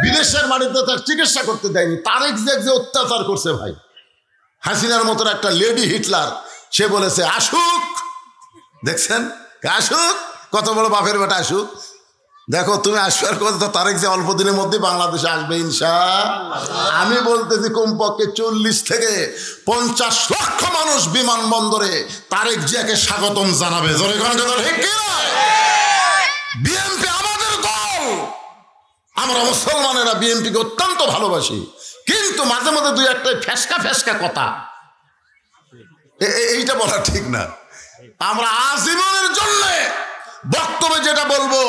বিদেশের মাটিতে তার চিকিৎসা করতে দেয়নি। তারেক জিয়া যে অত্যাচার করছে ভাই, হাসিনার মতো একটা লেডি হিটলার, সে বলেছে আসুক, দেখছেন আসুক, কত বড় বাপের বেটা আসুক। দেখো তুমি আসবার কথা, তারেক জিয়া অল্প দিনের মধ্যে বাংলাদেশে আসবে ইনশাআল্লাহ। আমি বলতেছি কমপক্ষে 40 থেকে 50 লক্ষ মানুষ বিমানবন্দরে তারেক জিয়াকে স্বাগতম জানাবে। বিএনপি আমাদের দল, আমরা মুসলমানেরা বিএনপিকে অত্যন্ত ভালোবাসি, কিন্তু মাঝে মাঝে দুই একটা ফেসকা ফেসকা কথা, এইটা বলা ঠিক না। আমরা আজীবনের জন্য বক্তব্যে যেটা বলবো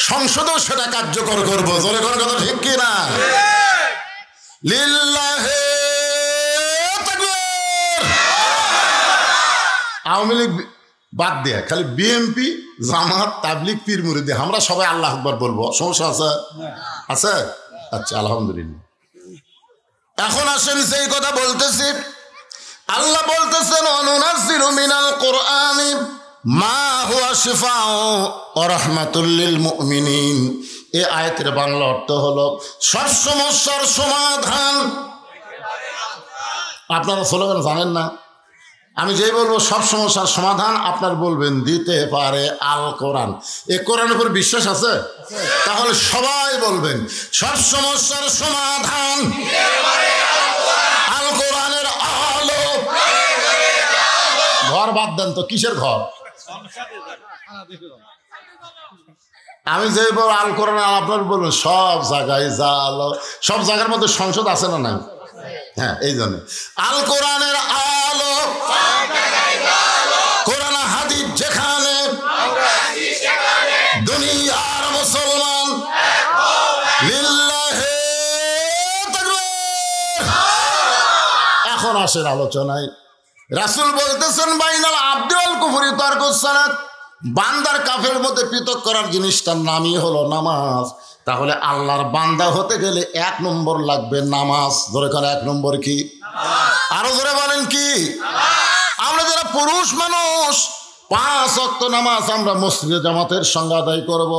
সংসদেও সেটা কার্যকর করবো। জোরে করে কথা ঠিক কিনা? লিল্লাহে তাকবীর। আওয়ামী লীগ বাদ দেয়া খালি বিএনপি, জামাত, তাবলিগ, পীর মুরিদি, আমরা সবাই আল্লাহ আকবার বলবো। সমস্যা আছে? আছে? আচ্ছা আলহামদুলিল্লাহ। এখন আসেন সেই কথা বলতেছি। আল্লাহ বলতেছেন অনুনাজ্জিলু মিনাল কুরআনি মা হুয়া শিফাউ ওয়া রাহমাতুল লিল মুমিনিন। এই আয়াতের বাংলা অর্থ হলো সব সমস্যার সমাধান। আপনারা স্লোগান জানেন না? আমি যেই বলবো সব সমস্যার সমাধান, আপনার বলবেন দিতে পারে আল কোরআন। এই কোরআনের উপর বিশ্বাস আছে? তাহলে সবাই বলবেন সব সমস্যার সমাধান আল কোরআনের আলো। ঘর বাদ দেন তো, কিসের ঘর? আমি যে বল আল কোরআন, আপনার বলবেন সব জায়গায় যা আলো। সব জায়গার মধ্যে সংসদ আছে না নাই? হ্যাঁ, এই জন্য আল কোরআনের আলো, কোরআন হাদিস যেখানে, দুনিয়ার মুসলমান লিল্লাহে তাকবীর। এখন আসেন আলোচনায়। রাসূল বলতেছেন বাইনাল আবদি ওয়াল কুফরি তারকুস সালাত। বান্দার কাফের মধ্যে পৃথক করার জিনিসটার নামই হলো নামাজ। তাহলে আল্লাহর বান্দা হতে গেলে 1 নম্বর লাগবে নামাজ। ধরে করে 1 নম্বর কি? আরো ধরে বলেন কি? আমরা যারা পুরুষ মানুষ 5 ওয়াক্ত নামাজ আমরা মসজিদে জামাতের সঙ্গে আদায় করব।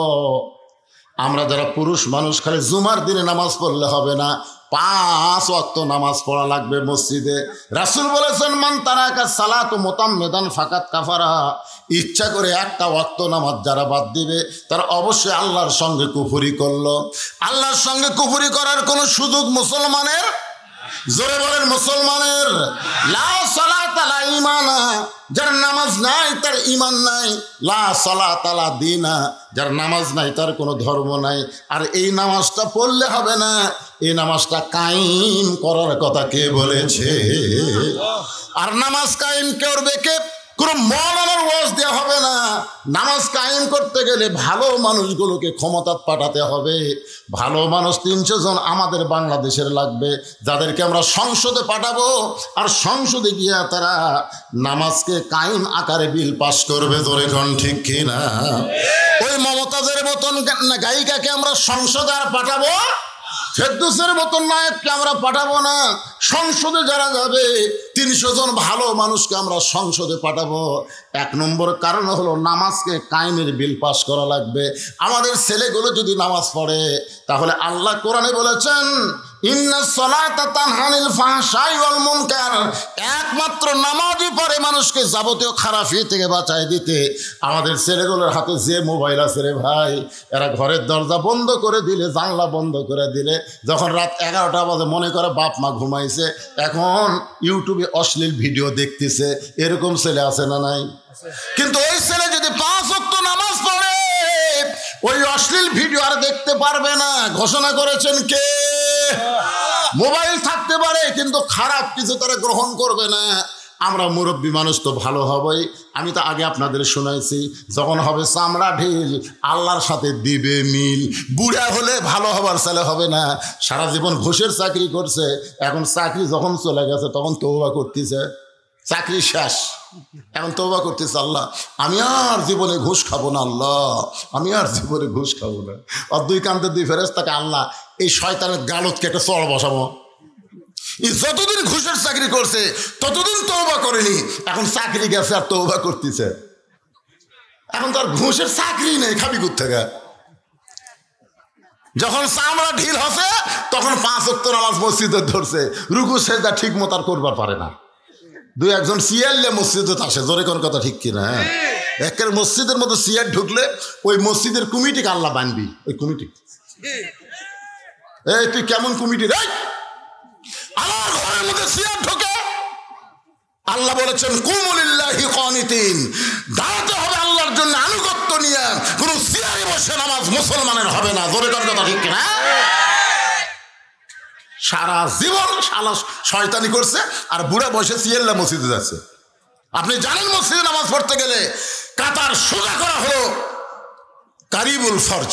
আমরা যারা পুরুষ মানুষ খালি জুমার দিনে নামাজ পড়লে হবে না, 5 ওয়াক্ত নামাজ পড়া লাগবে মসজিদে। রাসূল বলেছেন মান তারাকা সালাতু মুতাম্মিদান ফাকাত কাফারা। ইচ্ছা করে একটা ওয়াক্ত নামাজ যারা বাদ দিবে তারা অবশ্যই আল্লাহর সঙ্গে কুফরি করলো। আল্লাহর সঙ্গে কুফরি করার কোনো সুযোগ মুসলমানের, জোরে বলেন মুসলমানের, লা সালাতা লা ঈমানা, যার নামাজ নাই তার ঈমান নাই। লা সালাতা লা দীনা, যার নামাজ নাই তার কোনো ধর্ম নাই। আর এই নামাজটা পড়লে হবে না, এই নামাজটা কায়েম করার কথা কে বলেছে? আর নামাজ কায়েম করবে কে? কোনো মৌলানার ওয়াজ দেওয়া হবে না। নামাজ কায়েম করতে গেলে ভালো মানুষগুলোকে ক্ষমতা পাঠাতে হবে। ভালো মানুষ 300 জন আমাদের বাংলাদেশের লাগবে, যাদেরকে আমরা সংসদে পাঠাবো। আর সংসদে গিয়ে তারা নামাজকে কায়েম আকারে বিল পাস করবে। ধরে কোন ঠিক কিনা? ওই মমতাজের মতন গায়িকাকে আমরা সংসদে আর পাঠাবো, ফেরদৌসের মতন নায়ককে আমরা পাঠাবো না। সংসদে যারা যাবে 300 জন ভালো মানুষকে আমরা সংসদে পাঠাবো। 1 নম্বর কারণ হলো নামাজকে কায়েমের বিল পাস করা লাগবে। আমাদের ছেলেগুলো যদি নামাজ পড়ে, তাহলে আল্লাহ কোরআনে বলেছেন ইন্নাস সালাতা তানহা আনিল ফাহশাই ওয়াল মুনকার। একমাত্র নামাজই পারে মানুষকে যাবতীয় খারাপি থেকে বাঁচায় দিতে। আমাদের ছেলেগুলোর হাতে যে মোবাইল আছে রে ভাই, এরা ঘরের দরজা বন্ধ করে দিলে, জানলা বন্ধ করে দিলে, যখন রাত 11টা বাজে মনে করে বাপ মা ঘুমাইছে, এখন ইউটিউবে অশ্লীল ভিডিও দেখতেছে। এরকম ছেলে আছে না নাই? কিন্তু ওই ছেলে যদি 5 ওয়াক্ত নামাজ পড়ে, ওই অশ্লীল ভিডিও আর দেখতে পারবে না। ঘোষণা করেছেন কে? মোবাইল থাকতে পারে কিন্তু খারাপ কিছু তারা গ্রহণ করবে না। আমরা মুরব্বী মানুষ তো ভালো হবেই। আমি তো আগে আপনাদের শোনাইছি, যখন হবে চামড়া ঢিল আল্লাহর সাথে দিবে মিল। বুড়া হলে ভালো হবার ছেলে হবে না। সারা জীবন ঘুষের চাকরি করছে, এখন চাকরি যখন চলে গেছে তখন তওবা করতেছে, চাকরি শেষ, এখন তওবা করতেছে, আল্লাহ আমি আর জীবনে ঘুষ খাবো না, আল্লাহ আমি আর জীবনে ঘুষ খাবো না। আর 2 কান্তে 2 ফেরেশতাকে আল্লাহ এই শয়তানের গালতকে একটা চড় বসাবো। যতদিন ঘুষের চাকরি করছে ততদিন তওবা করেনি, এখন চাকরি গেছে আর তওবা করতেছে। এখন তার ঘুষের চাকরি নেই, খাবি কোত্থেকে? যখন চামড়া ঢিল হচ্ছে যখন 5 ওয়াক্ত নামাজ মসজিদে ধরছে রুকু সেজদা ঠিক মতো আর করবার পারে না, দুই একজন সিয়ারলে মসজিদে আসে, জোরে কোন কথা ঠিক কিনা? একের মসজিদের মধ্যে সিয়ার ঢুকলে ওই মসজিদের কমিটিকে আল্লাহ বানবি, ওই কমিটি এই তুই কেমন কমিটি রে? আমার ঘরের মধ্যে সিয়ার ঢোকে, আল্লাহ বলেছেন কুমুলিল্লাহি কানিতিন, দাঁড়াতে হবে আল্লাহর জন্য আনুগত্য নিয়ে, কোন সিয়ারে বসে নামাজ মুসলমানের হবে না, জোরে কোন কথা ঠিক কিনা? সারা জীবন শালা শয়তানি করছে আর বুড়া বসে সিয়াল্লা মসজিদে যাচ্ছে। আপনি জানেন মসজিদে নামাজ পড়তে গেলে কাতার সোজা করা হলো কারিবুল ফরজ।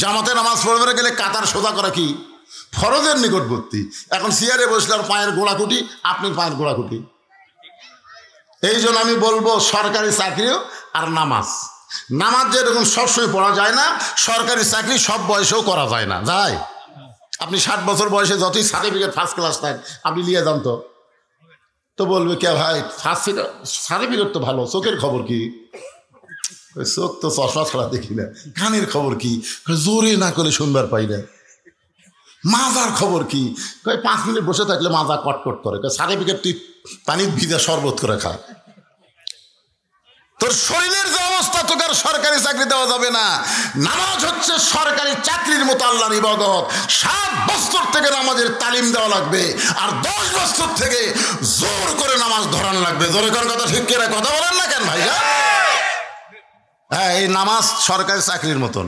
জামাতে নামাজ পড়তে গেলে কাতার সোজা করা কি ফরজের নিকটবর্তী। এখন সিয়ারে বসলে আর পায়ের গোড়াকুটি, আপনি পায়ের গোড়াকুটি। এই জন্য আমি বলবো সরকারি চাকরিও আর নামাজ যেরকম সবসময় পড়া যায় না, সরকারি চাকরি সব বয়সেও করা যায় না। যায় আপনি 60 বছর বয়সে যতই সার্টিফিকেট ফার্স্ট ক্লাস থাক আপনি নিয়ে যান তো বলবে কে ভাই ফার্স্ট সার্টিফিকেট তো ভালো, চোখের খবর কি? চোখ তো চশমা ছাড়া দেখি না। কানের খবর কি? জোরে না করে শুনবার পাই না। মাজার খবর কি? 5 মিনিট বসে থাকলে মাজা কটকট করে। সার্টিফিকেট তুই পানির ভিজা শরবত করে খা। তোর শরীরের যে অবস্থা তোকে আর সরকারি চাকরি দেওয়া যাবে না। নামাজ হচ্ছে সরকারি চাকরির মতো আল্লাহর ইবাদত। 7 বছর থেকে নামাজের তালিম দেওয়া লাগবে আর 10 বছর থেকে জোর করে নামাজ ধরান লাগবে। জোরে করার কথা ঠিক করে কথা বলেন না কেন ভাইয়া? হ্যাঁ, এই নামাজ সরকারি চাকরির মতন।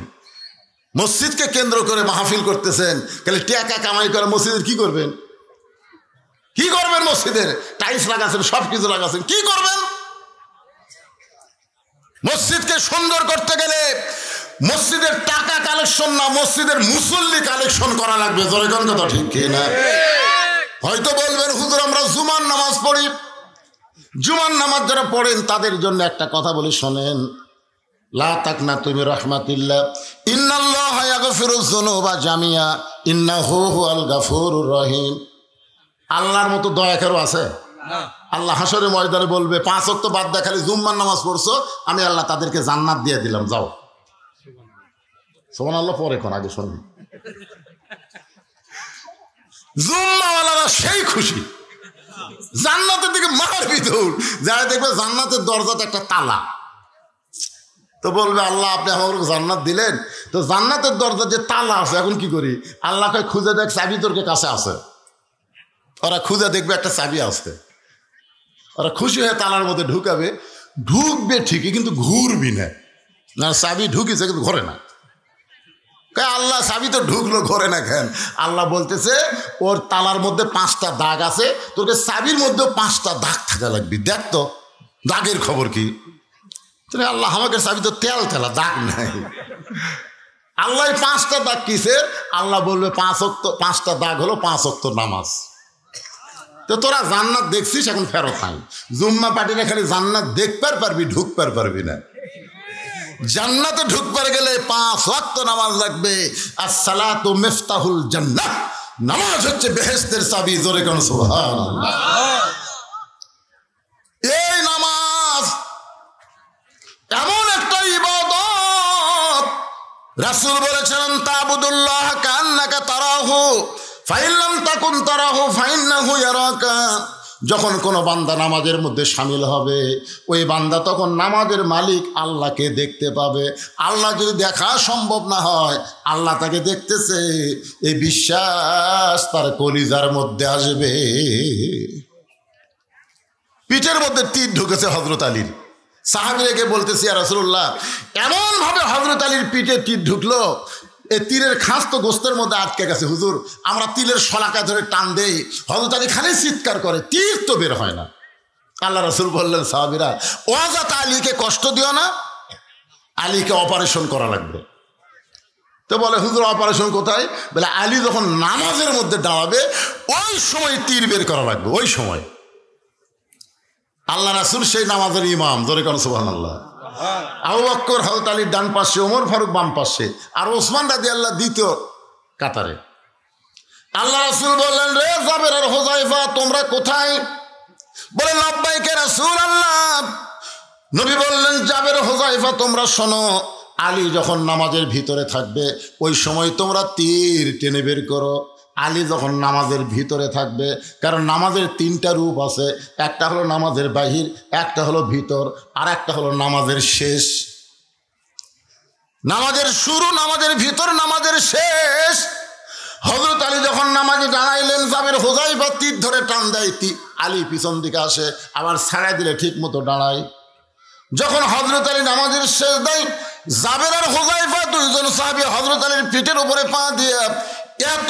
মসজিদকে কেন্দ্র করে মাহফিল করতেছেন, তাহলে টাকা কামাই করে মসজিদের কি করবেন? কি করবেন? মসজিদের টাইলস লাগাচ্ছেন, সব কিছু লাগাচ্ছেন, কি করবেন? মসজিদকে সুন্দর করতে গেলে মসজিদের টাকা কালেকশন না, মসজিদের মুসল্লি কালেকশন করা লাগবে। জোরে কোন কথা ঠিক কিনা? হয়তো বলবেন হুজুর আমরা জুমার নামাজ পড়ি। জুমার নামাজ যারা পড়েন তাদের জন্য একটা কথা বলে শোনেন, লা তাকনাতু মির রাহমাতিল্লাহ, ইন্নাল্লাহা ইয়াগফিরুয যুনুবা জামিয়া, ইন্নাহু হুয়াল গাফুরুর রহিম। আল্লাহর মতো দয়া কেউ আছে? আল্লাহ হাসরে ময়দানে বলবে 5 ওয়াক্ত বাদ দিয়ে খালি জুম্মার নামাজ পড়ছো, আমি আল্লাহ তাদেরকে জান্নাত দিয়ে দিলাম, যাও। সুবহানাল্লাহ পরে কোন আগে শুনুন। জুম্মাওয়ালারা সেই খুশি, জান্নাতের দিকে মারবি দৌড়। যারা দেখবে জান্নাতের দরজাতে একটা তালা, তো বলবে আল্লাহ আপনি আমাকে জান্নাত দিলেন, তো জান্নাতের দরজা যে তালা আছে এখন কি করি? আল্লাহকে খুঁজে দেখ চাবি তোর কাছে আছে। ওরা খুঁজে দেখবে একটা চাবি আছে, ওরা খুশি হয়ে তালার মধ্যে ঢুকবে ঠিকই কিন্তু ঘুরবি না। চাবি ঢুকিছে কিন্তু ঘরে না। আল্লাহ চাবি তো ঢুকলো ঘরে না কেন? আল্লাহ বলতেছে ওর তালার মধ্যে 5টা দাগ আছে, তোকে চাবির মধ্যেও 5টা দাগ থাকা লাগবে। দেখ তো দাগের খবর কি? আল্লাহ আমাকে চাবি তো তেলা দাগ নাই। আল্লাহ 5টা দাগ কিসের? আল্লাহ বলবে 5টা দাগ হলো 5 ওয়াক্ত নামাজ। তো তোরা জান্নাত দেখছিস, এখন ফেরত নাই। জুম্মা পার্টিরা খালি জান্নাত দেখবার পারবি, ঢুকবার পারবি না। জান্নাতে ঢুকবার গেলে 5 ওয়াক্ত নামাজ লাগবে। আসসালাতু মিফতাহুল জান্নাহ, নামাজ হচ্ছে বেহেশতের চাবি। জোরে কোন সুবহানাল্লাহ। এই নামাজ এমন একটা ইবাদত, রাসূল বলেছেন তা'বুদুল্লাহ কান্নাকা তারাহু ফাইন লাম তাকুন তারাহু ফাইন্নাহু ইয়ারাকা। যখন কোনো বান্দা নামাজের মধ্যে শামিল হবে, ওই বান্দা তখন নামাজের মালিক আল্লাহকে দেখতে পাবে। আল্লাহ যদি দেখা সম্ভব না হয়, আল্লাহ তাকে দেখতেছে, এই বিশ্বাস তার কলিজার মধ্যে আসবে। পিঠের মধ্যে তীর ঢুকেছে হযরত আলীর। সাহাবীকে বলতেছি ইয়া রাসূলুল্লাহ, এমন ভাবে হযরত আলীর পিঠে তীর ঢুকলো, এই তীরের খাস তো গোস্তের মধ্যে আটকে গেছে। হুজুর আমরা তীরের শলাকা ধরে টান দেই, হযরত আলী খালি চিৎকার করে, তীর তো বের হয় না। আল্লাহ রাসূল বললেন সাহাবীরা, ওয়াজাত আলীকে কষ্ট দিও না, আলীকে অপারেশন করা লাগবে। তো বলে হুজুর অপারেশন কোথায়? বলে আলী যখন নামাজের মধ্যে দাঁড়াবে ওই সময় তীর বের করা লাগবে, ওই সময়। আল্লাহ রাসূল সেই নামাজের ইমাম। জোরে কোন সুবহানাল্লাহ। আবু বকর হযরত আলীর ডান পাশে, ওমর ফারুক বাম পাশে, আর ওসমান রাদিয়াল্লাহু দ্বিতীয় কাতারে। আল্লাহ রাসূল বললেন, রে জাবের আর হুযায়ফা তোমরা কোথায়? বলে লাব্বাইক ইয়া রাসূলুল্লাহ। নবী বললেন, জাবের হুযায়ফা তোমরা শোনো, আলী যখন নামাজের ভিতরে থাকবে ওই সময় তোমরা তীর টেনে বের করো। আলী যখন নামাজের ভিতরে থাকবে, কারণ নামাজের তিনটা রূপ আছে, একটা হলো নামাজের বাহির, একটা হলো ভিতর, আর একটা হলো নামাজের শেষ। নামাজের শুরু, নামাজের ভিতর, নামাজের শেষ। হযরত আলী যখন নামাজে দাঁড়াইলেন, জাবের হুযায়ফা তীর ধরে টান দেয়, আলী পিছন দিকে আসে, আবার ছাড়া দিলে ঠিক মতো দাঁড়ায়। যখন হযরত আলী নামাজের শেষ দেয়, জাবের আর হুযায়ফা দুইজন সাহাবী হযরত আলীর পিঠের উপরে পা দিয়ে এত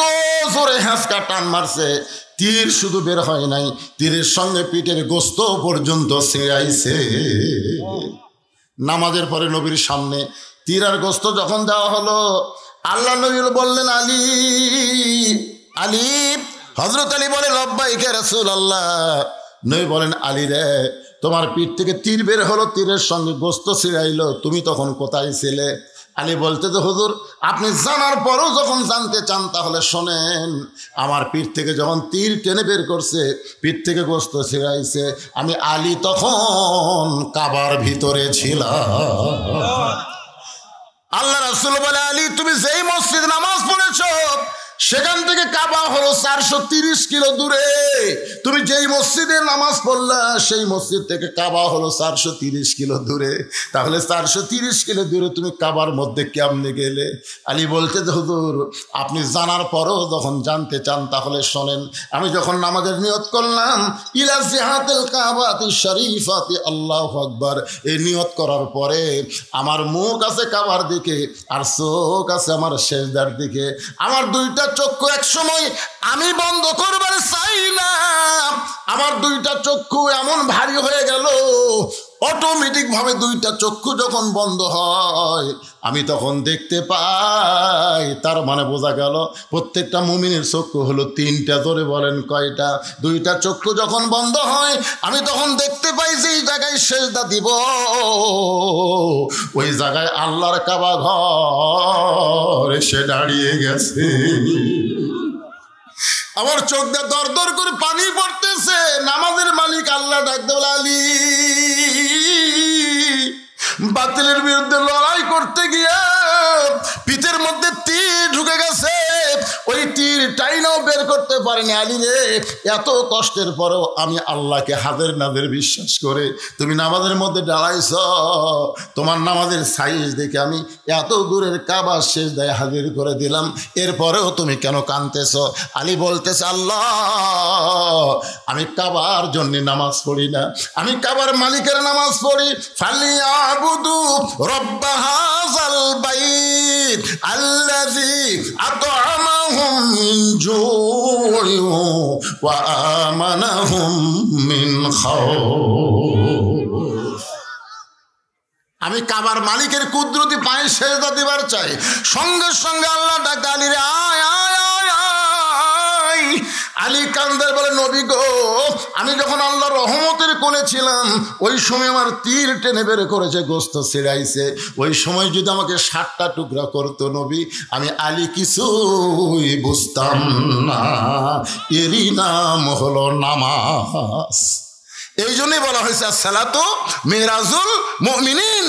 জোরে হ্যাঁচকা টান মারছে, তীর শুধু বের হয় নাই, তীরের সঙ্গে পিঠের গোস্ত পর্যন্ত ছিঁড়াইছে। নামাজের পরে নবীর সামনে তীর আর গোস্ত যখন দেওয়া হলো, আল্লাহ নবী বললেন, আলী আলী। হযরত আলী বলে, লব্বাইকা রাসূলুল্লাহ। নবী বলেন, আলী রে, তোমার পিঠ থেকে তীর বের হলো, তীরের সঙ্গে গোস্ত ছিঁড়াইলো, তুমি তখন কোথায় ছিলে? আলী বলতে, তো হুজুর, আপনি জানার পরও যখন জানতে চান তাহলে শোনেন, আমার পিঠ থেকে যখন তীর টেনে বের করছে, পিঠ থেকে গোস্ত ছিঁড়াইছে, আমি আলী তখন কাবার ভিতরে ছিলাম। আল্লাহ রাসূল বলে, আলী তুমি যেই মসজিদ নামাজ পড়েছো সেখান থেকে কাবা হলো 430 কিলো দূরে। তুমি যেই মসজিদে নামাজ পড়লা সেই মসজিদ থেকে কাবা হলো 430 কিলো দূরে। তাহলে 430 কিলো দূরে তুমি কাবার মধ্যে কেমনে গেলে? আলী বলতে, হুজুর, আপনি জানার পরও যখন জানতে চান তাহলে শোনেন, আমি যখন নামাজের নিয়ত করলাম, ইলা জিহাতিল কাবাতি শরীফাতি আল্লাহু আকবার, এই নিয়ত করার পরে আমার মুখ আছে কাবার দিকে আর চোখ আছে আমার সেজদার দিকে। আমার দুইটা চক্ষু এক সময় আমি বন্ধ করবার চাই না, আমার দুইটা চক্ষু এমন ভারী হয়ে গেল, অটোমেটিক ভাবে দুইটা চক্ষু যখন বন্ধ হয় আমি তখন দেখতে পাই। তার মানে বোঝা গেল প্রত্যেকটা মুমিনের চক্ষু হলো তিনটা। ধরে বলেন কয়টা? দুইটা চক্ষু যখন বন্ধ হয় আমি তখন দেখতে পাই যেই জায়গায় সেজদা দিব ওই জায়গায় আল্লাহর কাবা ঘর এসে দাঁড়িয়ে গেছে। আমার চোখ দিয়ে দর দর করে পানি পড়তেছে। নামাজের মালিক আল্লাহ ডাকতে বলে, আলী, বাতিলের বিরুদ্ধে লড়াই করতে গিয়ে পিঠের মধ্যে তীর ঢুকে গেছে, ওই তীর টাইনাও বের করতে পারেনি। আলী রে, এত কষ্টের পরেও আমি আল্লাহকে হাজার নাদের বিশ্বাস করে তুমি নামাজের মধ্যে দাঁড়াইছ, তোমার নামাজের সাইজ দেখে আমি এত দূরের কাবা শেষ দায় হাজির করে দিলাম, এরপরেও তুমি কেন কাঁদতেছ? আলী বলতেছে, আল্লাহ, আমি কাবার জন্য নামাজ পড়ি না, আমি কাবার মালিকের নামাজ পড়ি। ফালিয়াবুদু রব্ব হাযাল বাইত আল্লাযী আত'আমাহুম মিন জু'ইন ওয়া আমানাহুম মিন খাউফ। আমি কাবার মালিকের কুদরতি পায়ে সেজদা দিবার চাই। সঙ্গে সঙ্গে আল্লাহ ডাকে, আলী রে, আয় আয় আয় আয়। আলী কান্দের বলে, নবী গো, আমি যখন আল্লাহর রহমতের কোলে ছিলাম ওই সময় আমার তীর টেনে বের করেছে, গোস্ত ছিঁড়াইছে, ওই সময় যদি আমাকে 7টা টুকরা করতো নবী, আমি আলী কিছুই বুঝতাম না। এরই নাম হলো নামাজ। এই জন্যই বলা হয়েছে আসসালাতু মেরাজুল মুমিনিন,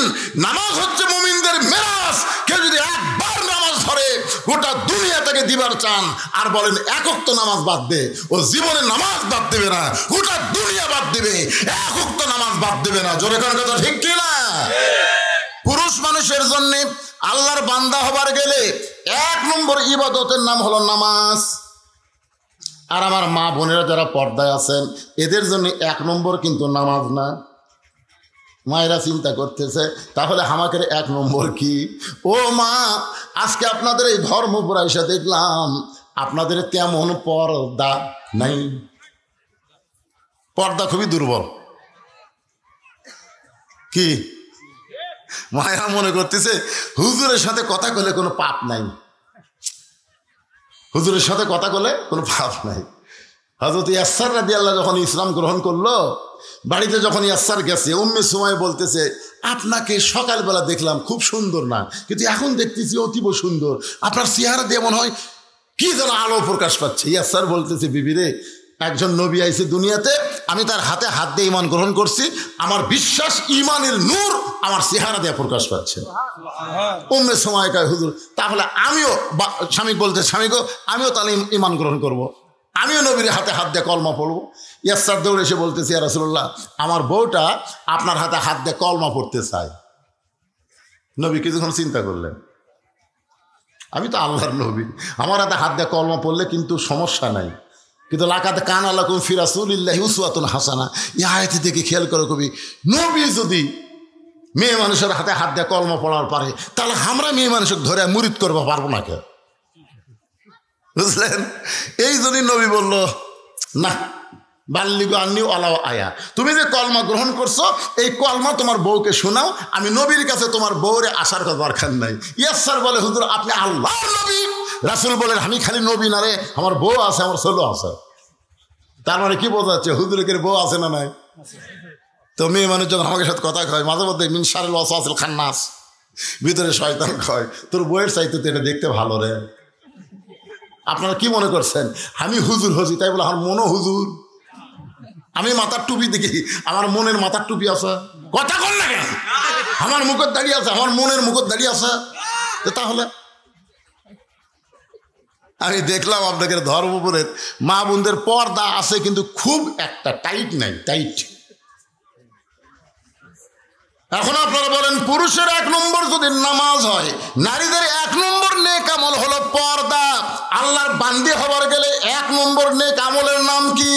নামাজ হচ্ছে মুমিনদের মেরাজ। কেউ যদি একবার নামাজ ধরে গোটা দুনিয়া তাকে দিবার চান আর বলেন এক ওয়াক্ত নামাজ বাদ দে, ও জীবনে নামাজ বাদ দেবে না, গোটা দুনিয়া বাদ দেবে, এক ওয়াক্ত নামাজ বাদ দেবে না। জোরে কোন কথা ঠিক কি না? পুরুষ মানুষের জন্য আল্লাহর বান্দা হবার গেলে 1 নম্বর ইবাদতের নাম হলো নামাজ। আর আমার মা বোনেরা যারা পর্দায় আছেন এদের জন্য 1 নম্বর কিন্তু নামাজ না। মায়েরা চিন্তা করতেছে তাহলে আমাদের 1 নম্বর কি? ও মা, আজকে আপনাদের এই ধর্মপুরা এসে দেখলাম আপনাদের তেমন পর্দা নাই, পর্দা খুবই দুর্বল। কি মায়েরা মনে করতেছে হুজুরের সাথে কথা বলে কোনো পাপ নাই, হুজুরের সাথে কথা বলে কোনো পাপ নাই। হযরত ইয়াসসার রাদিয়াল্লাহু যখন ইসলাম গ্রহণ করলো, বাড়িতে যখন ইয়াসসার গেছে, উম্মে সুমাইয়া বলতেছে, আপনাকে সকালবেলা দেখলাম খুব সুন্দর না, কিন্তু এখন দেখতেছি অতীব সুন্দর, আপনার চেহারা দিয়ে মনে হয় কি যেন আলো প্রকাশ পাচ্ছে। ইয়াসসার বলতেছে, বিবি রে, একজন নবী আইছে দুনিয়াতে, আমি তার হাতে হাত দিয়ে ইমান গ্রহণ করছি, আমার বিশ্বাস ইমানের নূর আমার চেহারা দিয়ে প্রকাশ পাচ্ছে। উম্মে সময় কয় হুজুর তাহলে আমিও, স্বামী বলতে স্বামী গো আমিও তাহলে ইমান গ্রহণ করব, আমিও নবীর হাতে হাত দিয়ে কলমা পড়বো। ইয়াসার দৌড়ে এসে বলতেছি ইয়া রাসূলুল্লাহ আমার বউটা আপনার হাতে হাত দিয়ে কলমা পড়তে চায়। নবী কিছুক্ষণ চিন্তা করলেন, আমি তো আল্লাহর নবী, আমার হাতে হাত দিয়ে কলমা পড়লে কিন্তু সমস্যা নাই, কিন্তু লাকাদ কানা লাকুম ফি রাসূলিল্লাহি উসওয়াতুন হাসানা, এই আয়াতটি থেকে খেয়াল করো কবি, নবী যদি মেয়ে মানুষের হাতে হাত দিয়ে কলমা পড়ার পারে তাহলে আমরা মেয়ে মানুষকে ধরে মুরিদ করবো পারবো না কে? বুঝলেন? এই যদি নবী বলল না বাল্লিগু আন্নি ওয়ালাউ আয়া, তুমি যে কলমা গ্রহণ করছো এই কলমা তোমার বউকে শোনাও, আমি নবীর কাছে তোমার বউরে আসার কথা দরকার নাই। ইয়াসার বলে হুজুর আপনি আল্লাহর নবী। রাসূল বলেন আমি খালি নবী না রে, আমার বউ আছে, আমার ছেলে আছে। তার মানে কি বোঝাচ্ছে হুজুরের বউ আছে না নাই? তো মেয়ে মানুষ যখন আমাকে সাথে কথা কয় মাঝে মধ্যে মিন শারিল ওয়াসওয়াসিল খান্নাস, ভিতরে শয়তান কয় তোর বউয়ের চাইতে তো এটা দেখতে ভালো রে। আপনারা কি মনে করছেন আমি হুজুর হজি তাই বলে আমার মনও হুজুর? আমি মাথার টুপি দেখি, আমার মনের মাথার টুপি আছে, কথা কর না কেন? আমার মুখের দাঁড়িয়ে আছে, আমার মনের মুখের দাঁড়িয়ে আছে। তাহলে আমি দেখলাম আপনাদের ধর্মপুরের মা বোনদের পর্দা আছে কিন্তু খুব একটা টাইট নাই, টাইট। এখন আপনারা বলেন পুরুষের 1 নম্বর যদি নামাজ হয়, নারীদের 1 নম্বর নেক আমল হলো পর্দা। আল্লাহর বান্দি হবার গেলে 1 নম্বর নেক আমলের নাম কি?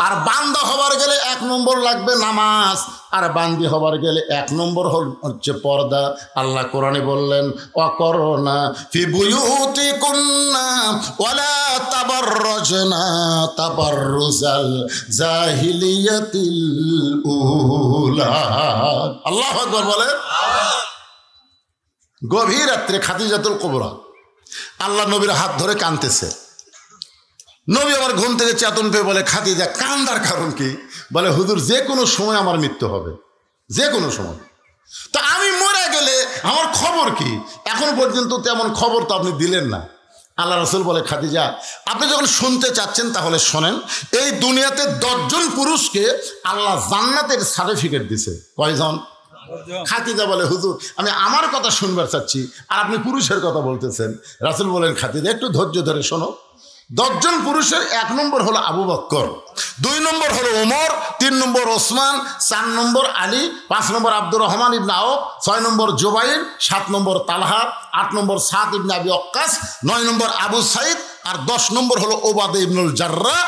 আর বান্দা হবার গেলে 1 নম্বর লাগবে নামাজ, আর বান্দি হবার গেলে 1 নম্বর হচ্ছে পর্দা। আল্লাহ কোরআনে বললেন ওয়াকরনা ফি বুয়ুতিকুন্না ওয়ালা তাবাররাজনা তাবাররুজাল জাহিলিয়াতিল উলা। আল্লাহু আকবার বলে। গভীর রাত্রে খাদিজাতুল কুবরা আল্লাহ নবীর হাত ধরে কাঁদতেছে। নবী আবার ঘুম থেকে চেতন পেয়ে বলে খাদিজা কান্দার কারণ কি? বলে হুজুর যে কোনো সময় আমার মৃত্যু হবে, যে কোনো সময়। তো আমি মরে গেলে আমার খবর কি? এখন পর্যন্ত তেমন খবর তো আপনি দিলেন না। আল্লাহ রাসূল বলে খাদিজা আপনি যখন শুনতে চাচ্ছেন তাহলে শোনেন, এই দুনিয়াতে 10 জন পুরুষকে আল্লাহ জান্নাতের সার্টিফিকেট দিছে। কয়জন? খাদিজা বলে হুজুর আমি আমার কথা শুনবার চাচ্ছি আর আপনি পুরুষের কথা বলতেছেন। রাসূল বলেন খাদিজা একটু ধৈর্য ধরে শোনো। 10 জন পুরুষের 1 নম্বর হলো আবু বকর, 2 নম্বর হলো ওমর, 3 নম্বর ওসমান, 4 নম্বর আলী, 5 নম্বর আব্দুর রহমান ইবনে আওফ, 6 নম্বর জুবাইর, 7 নম্বর তালহা, 8 নম্বর সাদ ইবনে আবি ওয়াক্কাস, 9 নম্বর আবু সাইদ, আর 10 নম্বর হলো ওবাদা ইবনুল জাররাহ।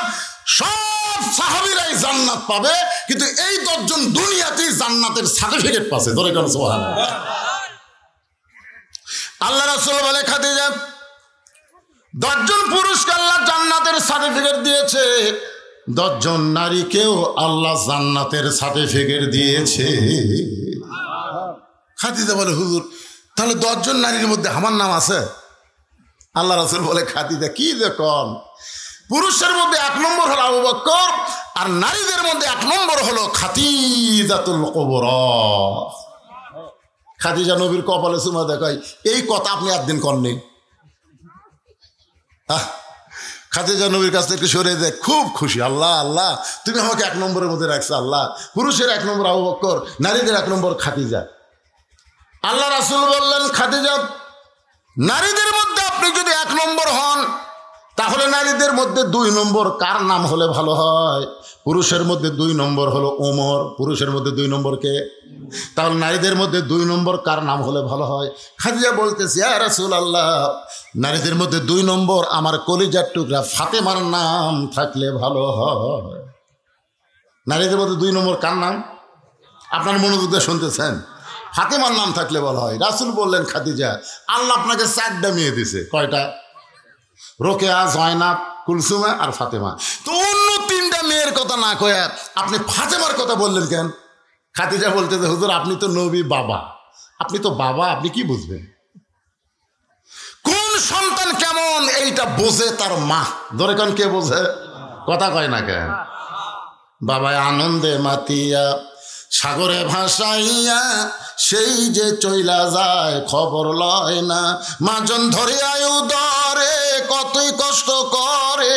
সব সাহাবীরাই জান্নাত পাবে, কিন্তু এই 10 জন দুনিয়াতেই জান্নাতের সার্টিফিকেট পাচ্ছে। ধরে কেন সুবহানাল্লাহ। আল্লাহ রাসূল বলে খাদিজা 10 জন পুরুষকে আল্লাহ জান্নাতের সার্টিফিকেট দিয়েছে, 10 জন নারীকেও আল্লাহ জান্নাতের সার্টিফিকেট দিয়েছে। খাদিজা বলে হুজুর তাহলে 10 জন নারীর মধ্যে আমার নাম আছে? আল্লাহ রাসূল বলে খাদিজা কি যে কন, পুরুষের মধ্যে 1 নম্বর হলো আবু বকর, আর নারীদের মধ্যে 1 নম্বর হলো খাদিজাতুল কুবরা। খাদিজা নবীর কপালে চুমা দেখায়, এই কথা আপনি একদিন কননি। খাদিজা নবীর কাছ থেকে সরে যায়, খুব খুশি। আল্লাহ আল্লাহ তুমি আমাকে 1 নম্বরের মধ্যে রাখছো। আল্লাহ পুরুষের 1 নম্বর আবু বকর, নারীদের 1 নম্বর খাদিজা। আল্লাহ রাসূল বললেন খাদিজা নারীদের মধ্যে আপনি যদি 1 নম্বর হন তাহলে নারীদের মধ্যে 2 নম্বর কার নাম হলে ভালো হয়? পুরুষের মধ্যে 2 নম্বর হলো ওমর, পুরুষের মধ্যে 2 নম্বর কে? তাহলে নারীদের মধ্যে 2 নম্বর কার নাম হলে ভালো হয়? খাদিজা বলতেছে ইয়া রাসূলুল্লাহ নারীদের মধ্যে 2 নম্বর আমার কলিজার টুকরা ফাতেমার নাম থাকলে ভালো হয়। নারীদের মধ্যে 2 নম্বর কার নাম? আপনার মনোযোগ দিয়ে শুনতেছেন? ফাতেমার নাম থাকলে ভালো হয়। রাসূল বললেন খাদিজা আল্লাহ আপনাকে 4টা মেয়ে দিছে। কয়টা? রোকেয়া, জয়নাব, কুলসুমা আর ফাতেমা। তো অন্য 3টা মেয়ের কথা না কয়ে আপনি ফাতেমার কথা বললেন কেন? খাদিজা বলতেছে হুজুর আপনি তো নবী বাবা, আপনি তো বাবা, আপনি কি বুঝবেন? কোন সন্তান কেমন এইটা বোঝে তার মা। ধরে কোন কে বোঝে? কথা কয় না কেন? বাবায় আনন্দে মাতিয়া সাগরে ভাসাইয়া সেই যে চইলা যায় খবর লয় না, মাজন ধরে আয়ু ধরে কতই কষ্ট করে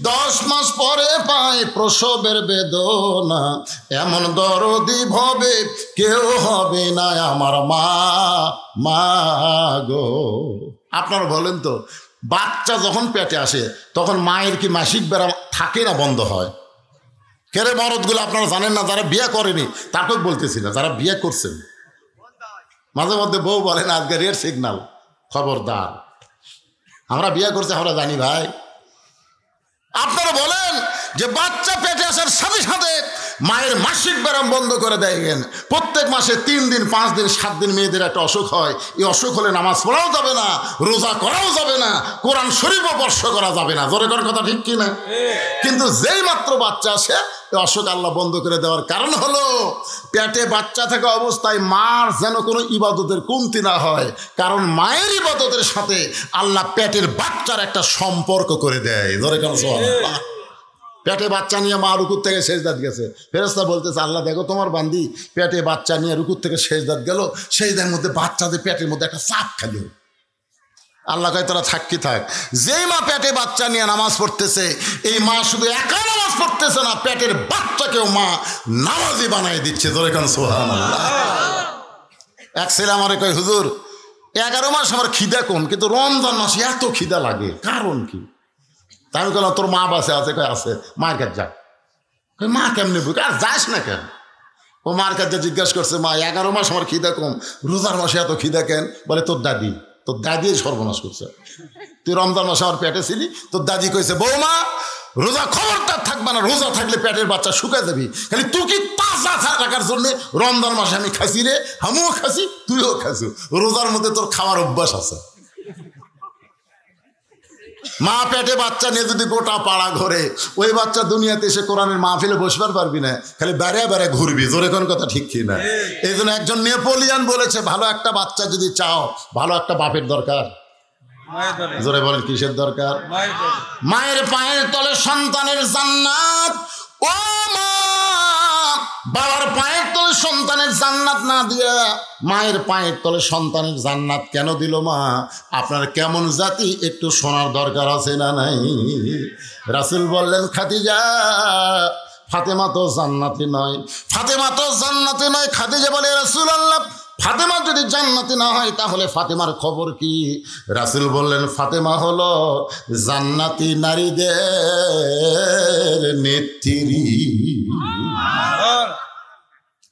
10 মাস পরে পায় প্রসবের বেদনা, এমন দরদি ভবে কেউ হবে না আমার মা, মা গো। আপনারা বলেন তো, বাচ্চা যখন পেটে আসে তখন মায়ের কি মাসিক বেড়া থাকে না বন্ধ হয়? কেরে মরদগুলো আপনারা জানেন না, যারা বিয়ে করেনি তাকেও বলতেছি না, যারা বিয়ে করছেন মাঝে মধ্যে বউ বলেন আজকে রেড সিগন্যাল, খবরদার। আমরা বিয়ে করছি, আমরা জানি ভাই। আপনারা বলেন যে বাচ্চা পেটে আসার সাথে সাথে মায়ের মাসিক ব্যায়াম বন্ধ করে দেয়। প্রত্যেক মাসে 3 দিন 5 দিন 7 দিন মেয়েদের একটা অসুখ হয়। এই অসুখ হলে নামাজ পড়াও যাবে না, রোজা করাও যাবে না, কোরআন শরীফও স্পর্শ করা যাবে না। জোরে করে কথা ঠিক কিনা? কিন্তু যেই মাত্র বাচ্চা আসে অসুখ আল্লাহ বন্ধ করে দেওয়ার কারণ হলো পেটে বাচ্চা থাকা অবস্থায় মার যেন কোনো ইবাদতের কমতি না হয়। কারণ মায়ের ইবাদতের সাথে আল্লাহ পেটের বাচ্চার একটা সম্পর্ক করে দেয়। ধরে কেন সুবহানাল্লাহ। পেটে বাচ্চা নিয়ে মা রুকুর থেকে সেজদাত গেছে, ফেরেশতা বলতেছে আল্লাহ দেখো তোমার বান্দি পেটে বাচ্চা নিয়ে রুকুর থেকে সেজদাত গেল, সেজদার মধ্যে বাচ্চাদের পেটের মধ্যে একটা চাপ খেলো। আল্লাহ কয় তোরা থাকি থাক। যেই মা পেটে বাচ্চা নিয়ে নামাজ পড়তেছে, এই মা শুধু একা নামাজ পড়তেছে না, পেটের বাচ্চাকেও মা নামাজি বানাই দিচ্ছে। ধরে কেন সুবহানাল্লাহ। এক ছেলে আমারে কয় হুজুর 11 মাস আমার খিদা কম, কিন্তু রমজান মাসে এত খিদা লাগে, কারণ কি? তাই আমি বললাম তোর মা বাসে আছে? কয় আছে। মায়ের কাছে যা। মা কেমনি বুঝ আর যাস না কেন? ও মার কাছে জিজ্ঞাসা করছে মা 11 মাস আমার খিদা কম, রোজার মাসে এত খিদা কেন? বলে তোর দাদি, তোর দাদি সর্বনাশ করছে। তুই রমজান মাসে আমার পেটে ছিলি, তোর দাদি কইছে বৌমা রোজা খবরদার থাকবে না, রোজা থাকলে পেটের বাচ্চা শুকায় যাবি, খালি তুই কি তাজা রাখার জন্য রমজান মাসে আমি খাসি রে, আমিও খাসি তুইও খাসু, রোজার মধ্যে তোর খাওয়ার অভ্যাস আছে। মা পেটে বাচ্চা নিয়ে যদি গোটা পাড়া ঘরে, ওই বাচ্চা দুনিয়াতে এসে কোরআনের মাহফিলে বসবার পারবি না, খালি বেড়ে বেড়ে ঘুরবি। জোরে কোন কথা ঠিক কি না? এই জন্য একজন নেপোলিয়ান বলেছে ভালো একটা বাচ্চা যদি চাও, ভালো একটা বাপের দরকার। জোরে বলেন কিসের দরকার? মায়ের পায়ের তলে সন্তানের জান্নাত। ও মা, বাবার পায়ের তলে সন্তানের জান্নাত না দিয়া মায়ের পায়ের তলে সন্তানের জান্নাত কেন দিল মা? আপনার কেমন জাতি একটু শোনার দরকার আছে না নাই? রাসূল বললেন খাদিজা ফাতেমা তো জান্নাতি নয়, ফাতেমা তো জান্নাতি নয়। খাদিজা বলে রাসূলুল্লাহ ফাতেমা যদি জান্নাতি না হয় তাহলে ফাতেমার খবর কি? রাসূল বললেন ফাতেমা হলো জান্নাতি নারীদের নেত্রী।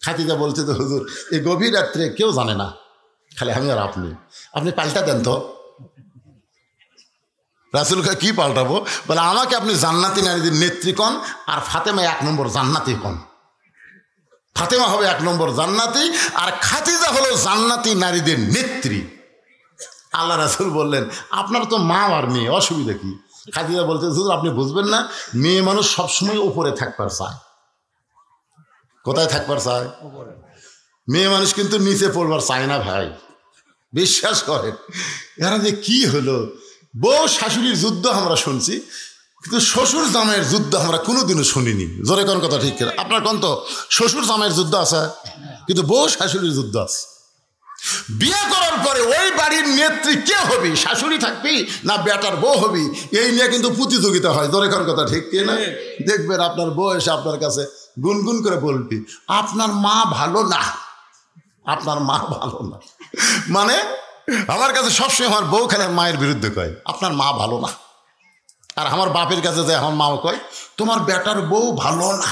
খাদিজা বলছে তো হুজুর এই গভীর রাত্রে কেউ জানে না, খালি আমি আর আপনি পাল্টা দেন তো। রাসূলকে কি পাল্টাবো? বলে আমাকে আপনি জান্নাতি নারীদের নেত্রী কন, আর ফাতেমা 1 নম্বর জান্নাতি কন। ফাতেমা হবে 1 নম্বর জান্নাতি, আর খাদিজা হলো জান্নাতি নারীদের নেত্রী। আল্লাহ রাসূল বললেন আপনার তো মা আর মেয়ে, অসুবিধা কি? খাদিজা বলতে হুজুর আপনি বুঝবেন না, মেয়ে মানুষ সবসময় উপরে থাকবার চায়। কোথায় থাকবার চায়? মেয়ে মানুষ কিন্তু নিচে পড়বার চায় না ভাই, বিশ্বাস করেন। এরা যে কি হলো, বউ শাশুড়ির যুদ্ধ আমরা শুনছি, কিন্তু শ্বশুর জামাইয়ের যুদ্ধ আমরা কোনোদিনও শুনিনি। জোরে কোন কথা ঠিক কিনা? আপনার কোন তো শ্বশুর জামাইয়ের যুদ্ধ আছে, কিন্তু বউ শাশুড়ির যুদ্ধ আছে। বিয়ে করার পরে ওই বাড়ির নেত্রী কে হবি, শাশুড়ি থাকবি না বেটার বউ হবি, এই নিয়ে কিন্তু প্রতিযোগিতা হয়। জোরে কোন কথা ঠিক কিনা? দেখবেন আপনার বউ এসে আপনার কাছে গুনগুন করে বলবি আপনার মা ভালো না, আপনার মা ভালো না। মানে আমার কাছে সবসময় আমার বউ খালি মায়ের বিরুদ্ধে কয় আপনার মা ভালো না, আর আমার বাপের কাছে যায় আমার মাও কয় তোমার বেটার বউ ভালো না।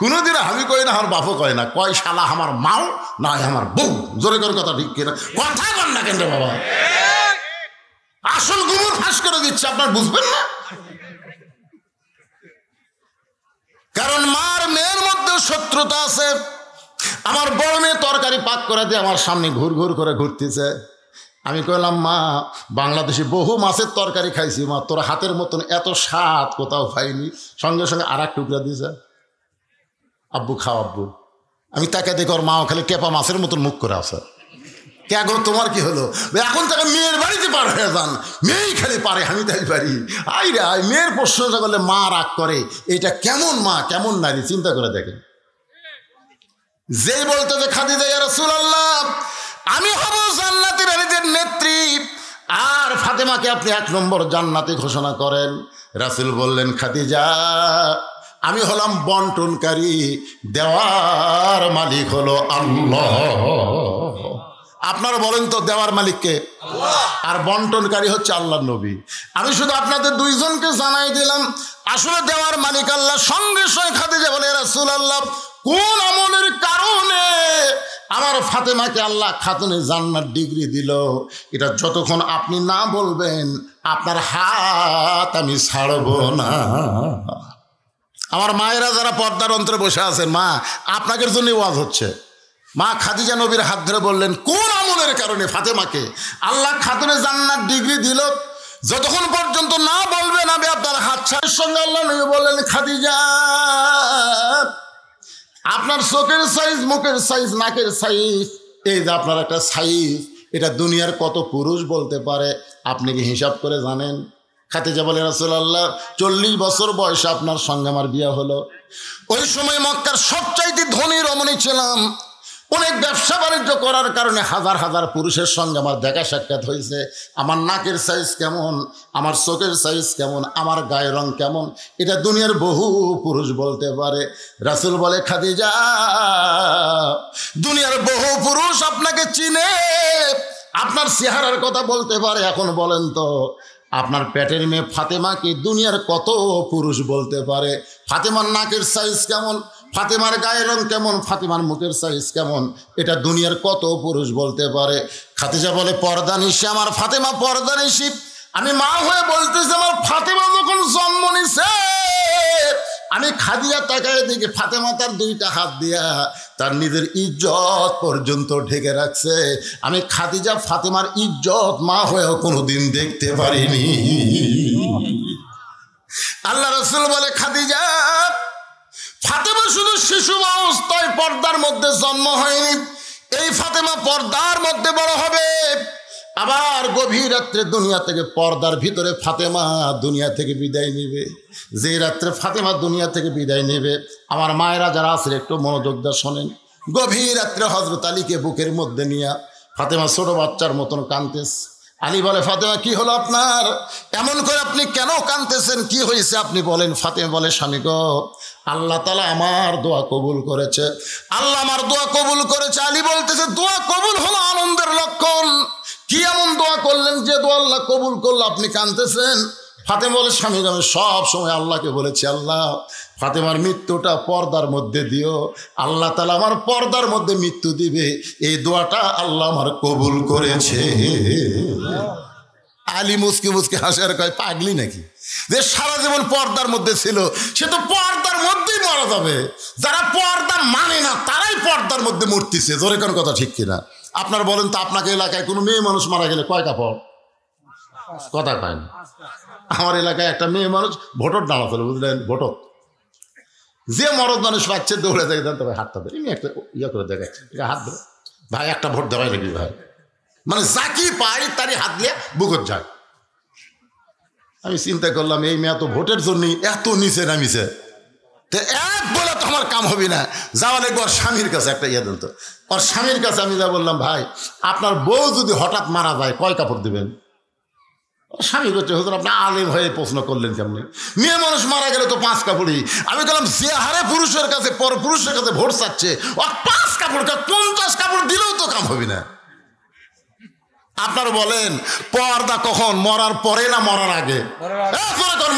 কোনোদিন আমি কই না, আমার বাপও কয় না, কয় শালা আমার মাও না আমার বউ। জোরে করে কথা ঠিক কিনা? কথা বল না কেন বাবা, আসল গুমর ফাঁস করে দিচ্ছে, আপনার বুঝবেন না। কারণ মার মেয়ের মধ্যেও শত্রুতা আছে। আমার বড় মেয়ে তরকারি পাক করে দিয়ে আমার সামনে ঘুর ঘুর করে ঘুরতেছে। আমি কইলাম মা বাংলাদেশে বহু মাছের তরকারি খাইছি মা, তোর হাতের মতন এত স্বাদ কোথাও খাইনি। সঙ্গে সঙ্গে আর এক টুকরা দিয়েছে, আব্বু খাও আব্বু। আমি তাকে দেখি ওর মাও খালি টেপা মাছের মতন মুখ করে আছে। কে গো তোমার কি হলো? এখন তাকে মেয়ের বাড়িতে পার হয়ে যান, মেয়েই খালি পারে, আমি তাই পারি। আই রে আই, মেয়ের প্রশ্নটা করলে মা রাগ করে, এটা কেমন মা কেমন নারী, চিন্তা করে দেখেন। যেই বলতে যে খাদিজা ইয়া রাসূলুল্লাহ আমি হব জান্নাতি নারীদের নেত্রী, আর ফাতেমাকে আপনি 1 নম্বর জান্নাতে ঘোষণা করেন। রাসূল বললেন, খাদিজা আমি হলাম বন্টনকারী, দেওয়ার মালিক হলো আল্লাহ। আপনারা বলেন তো দেওয়ার মালিককে? আর বন্টনকারী হচ্ছে আল্লাহর নবী। আমি শুধু আপনাদের দুইজনকে জানাই দিলাম আসলে দেওয়ার মালিক আল্লাহ। সঙ্গে সঙ্গে খাদিজা বলে, রাসূলুল্লাহ কোন আমলের কারণে আমার ফাতেমাকে আল্লাহ খাতুনে জান্নাত ডিগ্রি দিল, এটা যতক্ষণ আপনি না বলবেন আপনার হাত আমি ছাড়ব না। আমার মায়েরা যারা পর্দার অন্তরে বসে আছেন, মা আপনাদের জন্য ওয়াজ হচ্ছে। মা খাদিজা নবীর হাত ধরে বললেন, কোন আমলের কারণে ফাতেমাকে আল্লাহ খাতুনে জান্নাত ডিগ্রি দিল, যতক্ষণ পর্যন্ত না বলবেন আমি আপনার হাত ছাড়ের সঙ্গে আল্লাহ নবী বললেন, খাদিজা আপনার চোখের সাইজ, মুখের সাইজ, নাকের সাইজ, এই যে আপনার একটা সাইজ, এটা দুনিয়ার কত পুরুষ বলতে পারে আপনি কি হিসাব করে জানেন? খাদিজা বলে, রাসূলুল্লাহ 40 বছর বয়সে আপনার সঙ্গে আমার বিয়ে হলো। ওই সময় মক্কার সবচাইতে ধনী রমণী ছিলাম। অনেক ব্যবসা বাণিজ্য করার কারণে হাজার হাজার পুরুষের সঙ্গে আমার দেখা সাক্ষাৎ হয়েছে। আমার নাকের সাইজ কেমন, আমার চোখের সাইজ কেমন, আমার গায়ের রং কেমন, এটা দুনিয়ার বহু পুরুষ বলতে পারে। রাসূল বলে, খাদিজা দুনিয়ার বহু পুরুষ আপনাকে চিনে, আপনার চেহারার কথা বলতে পারে। এখন বলেন তো আপনার পেটের মেয়ে ফাতেমাকে দুনিয়ার কত পুরুষ বলতে পারে? ফাতেমার নাকের সাইজ কেমন, ফাতেমার গায়ের রং কেমন, ফাতেমার মুখের সাইজ কেমন, এটা দুনিয়ার কত পুরুষ বলতে পারে? খাদিজা বলে, পর্দানিশী আমার ফাতেমা পর্দানিশী। আমি মা হয়ে বলতেছি, আমার ফাতেমা যখন জন্ম নিছে আমি খাদিজা তাকায় দেখি ফাতেমা তার 2টা হাত দিয়া তার নিজের ইজ্জত পর্যন্ত ঢেকে রাখছে। আমি খাদিজা ফাতেমার ইজ্জত মা হয়েও কোনোদিন দেখতে পারিনি। আল্লাহ রাসূল বলে, খাদিজা ফাতেমা শুধু শিশু অবস্থায় পর্দার মধ্যে জন্ম হয়নি, এই ফাতেমা পর্দার মধ্যে বড় হবে। আবার গভীর রাত্রে দুনিয়া থেকে পর্দার ভিতরে ফাতেমা দুনিয়া থেকে বিদায় নেবে। যে রাত্রে ফাতেমা দুনিয়া থেকে বিদায় নেবে, আমার মায়েরা যারা আছে একটু মনোযোগ দিয়ে শোনেন। গভীর রাত্রে হযরত আলীকে বুকের মধ্যে নিয়ে ফাতেমা ছোট বাচ্চার মতন কাঁদতেছে। আলী বলে, ফাতেমা কি হলো আপনার, এমন করে আপনি কেন কাঁদতেছেন, কি হয়েছে আপনি বলেন? ফাতেমা বলে, স্বামী গো, আল্লাহ তাআলা আমার দোয়া কবুল করেছে, আল্লাহ আমার দোয়া কবুল করেছে। আলী বলতেছে, দোয়া কবুল হলো আনন্দের লক্ষণ। কি এমন দোয়া করলেন যে দোয়া আল্লাহ কবুল করলো, আপনি কাঁদতেছেন? ফাতেমা বলে, স্বামী আমি সব সময় আল্লাহকে বলেছি, আল্লাহ ফাতেমার মৃত্যুটা পর্দার মধ্যে দিও, আল্লাহ তাআলা আমার পর্দার মধ্যে মৃত্যু দিবে, এই দোয়াটা আল্লাহ আমার কবুল করেছে। আলী মুসকি মুসকি হাসে আর কয়, পাগলি নাকি? যে সারা জীবন পর্দার মধ্যে ছিল সে তো পর্দার মধ্যেই মারা যাবে। যারা পর্দা মানে না তারাই পর্দার মধ্যে মরতেছে। জোরে কোন কথা ঠিক কিনা? আপনার বলেন তো, আপনাকে এলাকায় কোনো মেয়ে মানুষ মারা গেলে কয় কাপড়? কথা কয় না। আমার এলাকায় একটা মেয়ে মানুষ ভোটর দাঁড়াতে, বুঝলেন? ভোটর যে মরদ মানুষ পাচ্ছে দৌড়ে যায়, তবে হাতটা ধরে এমনি একটা ইয়ে করে দেখে, হাত ধরে, ভাই একটা ভোট দেওয়াই লাগবে ভাই, মানে যাকি পাই তারই হাত দিয়ে বুকত যায়। আমি চিন্তা করলাম, এই মেয়ে তো ভোটের জন্যই এত নিচে নামিছে, তো এক বলে তো আমার কাম হবে না, যাওয়া লাগবে ওর স্বামীর কাছে। একটা ইয়ে দেন তো, ওর স্বামীর কাছে আমি যা বললাম, ভাই আপনার বউ যদি হঠাৎ মারা যায় কয় কাপড় দেবেন? স্বামী করছে, হুজুর আপনি আলেম হয়ে প্রশ্ন করলেন কেমনি? মেয়ে মানুষ মারা গেলে তো 5 কাপড়ই। আমি বললাম, যে হারে পুরুষের কাছে পর পুরুষের কাছে ভোট চাচ্ছে, ওর 5 কাপড় 50 কাপড় দিলেও তো কাম হবে না। আপনার বলেন পর্দা কখন, মরার পরে না মরার আগে?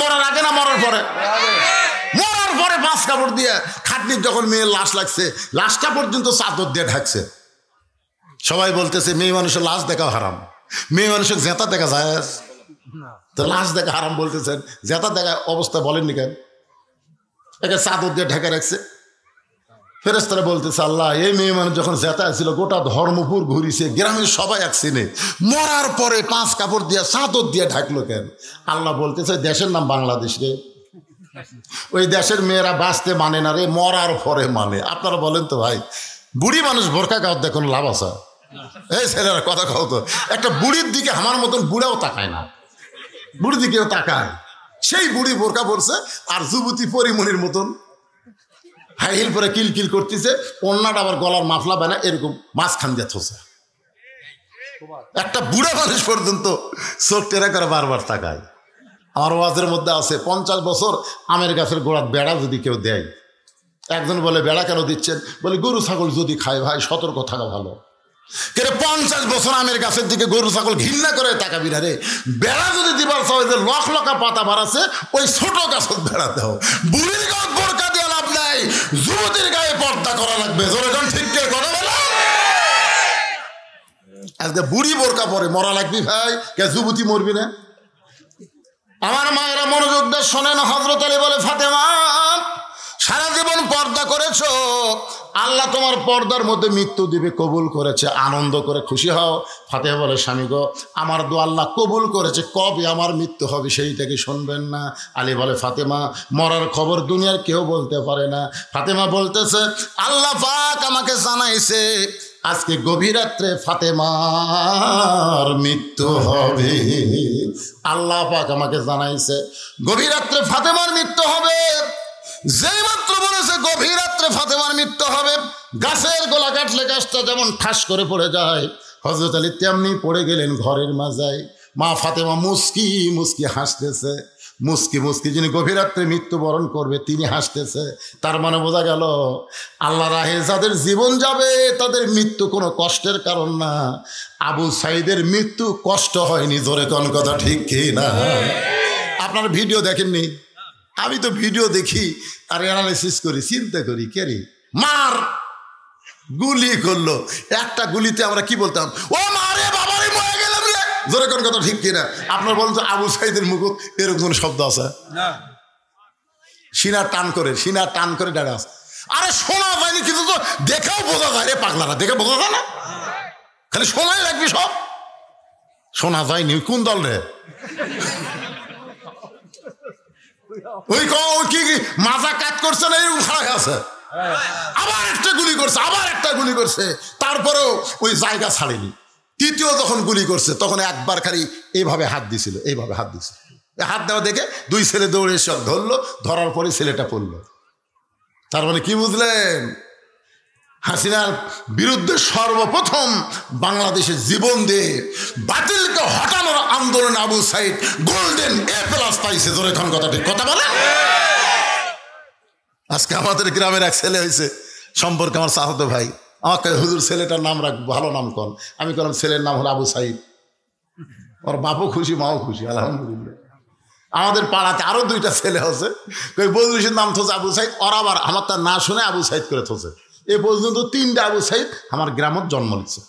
মরার আগে না মরার পরে? মরার পরে 5 কাপড় দিয়ে খাটনির যখন মেয়ের লাশ লাগছে, লাশটা পর্যন্ত চাদর দিয়ে ঢাকছে। সবাই বলতেছে মেয়ে মানুষের লাশ দেখাও হারাম, মেয়ে মানুষের জেতা দেখা যায়, তো লাশ দেখা হারাম বলতেছেন, জেতা দেখা অবস্থা বলেননি কেন? একে চাদর দিয়ে ঢেকে রাখছে। ফেরেশতারা বলতেছে, আল্লাহ এই মেয়ে মানুষ যখন জেতা ছিল গোটা ধর্মপুর ঘুরিছে, গ্রামের সবাই এক চিনে, মরার পরে 5 কাপড় দিয়ে চাদর দিয়ে ঢাকলো কেন? আল্লাহ বলতেছে, দেশের নাম বাংলাদেশ রে, ওই দেশের মেয়েরা বাঁচতে মানে না রে, মরার পরে মানে। আপনারা বলেন তো ভাই, বুড়ি মানুষ বোরকা গাও দেখুন লাভ আছে? এই ছেলেরা কথা কও তো, একটা বুড়ির দিকে আমার মতন বুড়াও তাকায় না, বুড়ির দিকেও তাকায়। সেই বুড়ি বোরকা পরছে আর যুবতী পরিমণির মতন হাই হিল পরে কিলকিল করতেছে, অন্যটা আবার গলার মাফলা বানা এরকম মাঝখান দিয়ে থসে। একটা বুড়া মানুষ পর্যন্ত চোখ টেরা করে বারবার তাকায়। আমার ওয়াজের মধ্যে আছে 50 বছর আমের গাছের গোড়ার বেড়া যদি কেউ দেয়, একজন বলে বেড়া কেন দিচ্ছেন? বলে গরু ছাগল যদি খায় ভাই সতর্ক থাকা ভালো। কেন 50 বছর আমের গাছের দিকে গরু ছাগল ঘৃণা করে তাকাবি না রে। বেড়া যদি দিবার চাও যে লখ লকা পাতা বাড়াচ্ছে ওই ছোট গাছত বেড়া দাও। বুড়ির গায়ে বোরকা দিয়ে লাভ নাই, যুবতীর গায়ে পর্দা করা লাগবে। যখন ঠিক করে বলে আজকে বুড়ি বোরকা পরে মরা লাগবি ভাই, কে যুবতী মরবি না? আমার মায়েরা মনোযোগ দিয়ে শোনেন। হযরত আলী বলে ফাতেমা সারা জীবন পর্দা করেছো, আল্লাহ তোমার পর্দার মধ্যে মৃত্যু দিবে কবুল করেছে, আনন্দ করে খুশি হও। ফাতেমা বলে স্বামী গো আমার দোয়া আল্লাহ কবুল করেছে, কবে আমার মৃত্যু হবে সেইটাকে শুনবেন না? আলী বলে ফাতেমা মরার খবর দুনিয়ার কেউ বলতে পারে না। ফাতেমা বলতেছে আল্লাহ পাক আমাকে জানাইছে আজকে গভীর রাত্রে ফাতেমার মৃত্যু হবে। আল্লাহ পাক আমাকে জানাইছে গভীর রাত্রে ফাতেমার মৃত্যু হবে। যেই মাত্র বলেছে গভীর রাত্রে ফাতেমার মৃত্যু হবে, গাছের গোলা কাটলে গাছটা যেমন ঠাস করে পড়ে যায়, হযরত আলী তেমনি পড়ে গেলেন ঘরের মাজায়। মা ফাতেমা মুস্কি মুস্কি হাসতেছে। মুস্কি মুস্কি যিনি গভীর রাত্রে মৃত্যুবরণ করবে তিনি হাসতেছে। তার মানে বোঝা গেল আল্লাহ রাহে যাদের জীবন যাবে তাদের মৃত্যু কোনো কষ্টের কারণ না। আবু সাইদের মৃত্যু কষ্ট হয়নি। জোরে কোন কথা ঠিক কি না? আপনার ভিডিও দেখেননি? আমি তো ভিডিও দেখি আর অ্যানালাইসিস করি, চিন্তা করি কে রে মার গুলি করলো, একটা গুলিতে আমরা কি বলতাম? ও মারে বাবারে মরে গেলাম রে। জোরে কোন কথা ঠিক কিনা? আপনার বলুন তো আবু সাইদের মুখ এরকম কোন শব্দ আছে? সিনা টান করে ডাড়া আছে। আরে শোনা যায়নি কিন্তু তো দেখাও বোঝা যায় রে পাগলারা, দেখে বোঝা যায় না? খালি শোনাই লাগবি সব, শোনা যায়নি। কোন দল রে? ওই কি মাজা কাজ করছে না এরকম খাড়া আছে, আবার একটা গুলি করছে, আবার একটা গুলি করছে, তারপরেও ওই জায়গা ছাড়েনি। তৃতীয় যখন গুলি করছে তখন একবার খালি এইভাবে হাত দিছিল, এইভাবে হাত দিছিল। হাত দেওয়া দেখে দুই ছেলে দৌড়ে সব ধরলো, ধরার পরে ছেলেটা পড়লো। তার মানে কি বুঝলেন? হাসিনার বিরুদ্ধে সর্বপ্রথম বাংলাদেশে জীবন দিয়ে বাতিলকে হটানোর আন্দোলন আবু সাইদ গোল্ডেন A+ পাইছে। জোরে খান কথা ঠিক কথা বলে। আজকে আমাদের গ্রামের এক ছেলে হয়েছে সম্পর্কে আমার চাহতো ভাই আমাকে হুজুর ছেলেটার নাম রাখ, ভালো নাম কর। আমি বললাম ছেলের নাম হলো আবু সাইদ। ওর বাপও খুশি মাও খুশি আলহামদুলিল্লাহ। আমাদের পাড়াতে আরো 2টা ছেলে আছে, ওই বজলুসের নাম থোছে আবু সাইদ, ওর আবার আমার তার না শুনে আবু সাইদ করে থোছে। এ পর্যন্ত 3টা আবু সাইদ আমার গ্রামত জন্ম নিচ্ছে।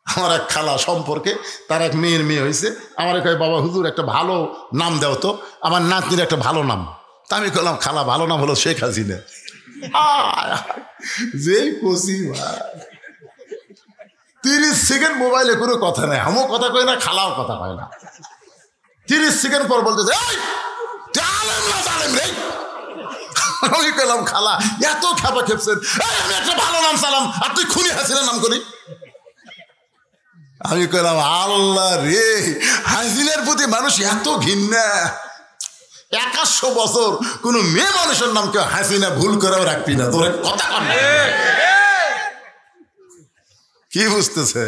আমার এক খালা সম্পর্কে তার এক মেয়ের মেয়ে হয়েছে, আমার কয় বাবা হুজুর একটা ভালো নাম দেও তো, আমার নাতনির একটা ভালো নাম। তা আমি বললাম খালা ভালো নাম হলো শেখ হাসিনা। যে কষি ভাই 30 সেকেন্ড মোবাইলে কোনো কথা নাই, আমিও কথা কই না, খালাও কথা কয় না। 30 সেকেন্ড পর বলতেছে আমি পেলাম খালা এত খেপা খেপছেন, আমি একটা ভালো নাম চালাম আর তুই খুনি হাসিনার নাম করি। আমি কইলাম আল্লাহ রে, হাসিনার প্রতি মানুষ এত ঘৃণা। 100 বছর কোন মেয়ে মানুষের নাম কেউ হাসিনা ভুল করেও রাখবি না। তোর কথা কর না, কি বুঝতেছে?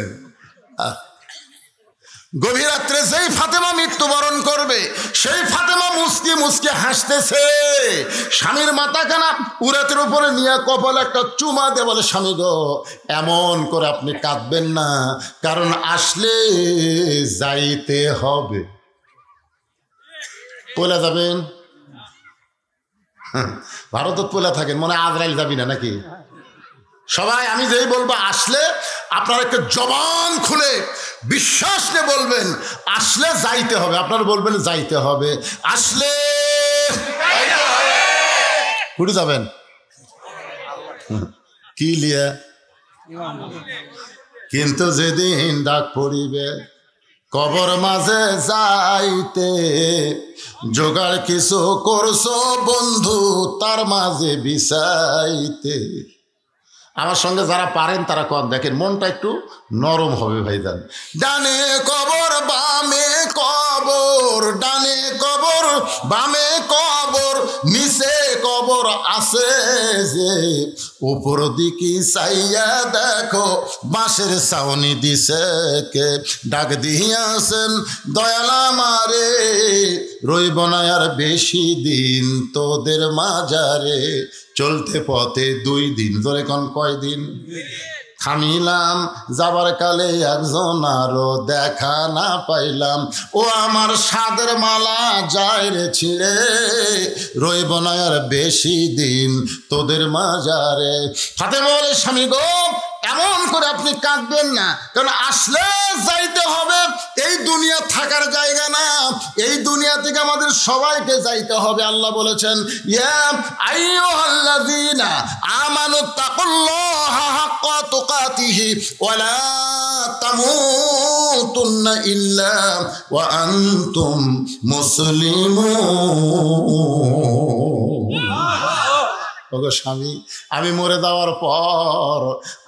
গভীর রাত্রে যেই ফাতেমা মৃত্যুবরণ করবে সেই ফাতেমা মুসকি মুসকি হাসতেছে। স্বামীর মাথাখানা উরাতের উপরে নিয়ে কপালে একটা চুমা দিয়ে বলে স্বামী গো এমন করে আপনি কাঁদবেন না, কারণ আসলে যাইতে হবে। পয়লা যাবেন? ভারতত পয়লা থাকেন, মনে আজরাইল যাবি না নাকি? সবাই আমি যেই বলবো আসলে আপনারা একটা জবান খুলে বিশ্বাস নিয়ে বলবেন আসলে যাইতে হবে। আপনারা বলবেন যাইতে হবে, আসলে কুড়ি যাবেন কি লিয়া? কিন্তু যেদিন ডাক পড়িবে কবর মাঝে যাইতে, জোগাড় কিছু করছো বন্ধু তার মাঝে বিছাইতে। আমার সঙ্গে যারা পারেন তারা কর, দেখেন মনটা একটু নরম হবে ভাইজান। ডানে কবর বামে কবর, ডানে কবর বামে কবর, নিচে কবর আছে যে, উপর দিকে চাইয়া দেখো বাঁশের ছাউনি দিছে কে, ডাক দিয়াছেন দয়াল আমারে, রইব না আর বেশি দিন তোদের মাজারে। চলতে পথে 2 দিন, ধরে কোন কয়দিন, থামিলাম যাবার কালে একজন আরো দেখা না পাইলাম, ও আমার সাদের মালা যায় রে ছিঁড়ে, রইব না আর বেশি দিন তোদের মাজারে। ফাতেমা বলে স্বামী গো, এমন করে আপনি কাঁদবেন না, কারণ আসলে যাইতে হবে, এই দুনিয়া থাকার জায়গা না, এই দুনিয়া থেকে আমাদের সবাইকে যাইতে হবে। আল্লাহ বলেছেন ইয়া আইয়ুহাল্লাযীনা আমানু তাকুল্লাহা হাক্কা তুকাতিহি ওয়া লা তামুতুন্না ইল্লা ওয়া আনতুম মুসলিমুন। ওগো স্বামী, আমি মরে যাওয়ার পর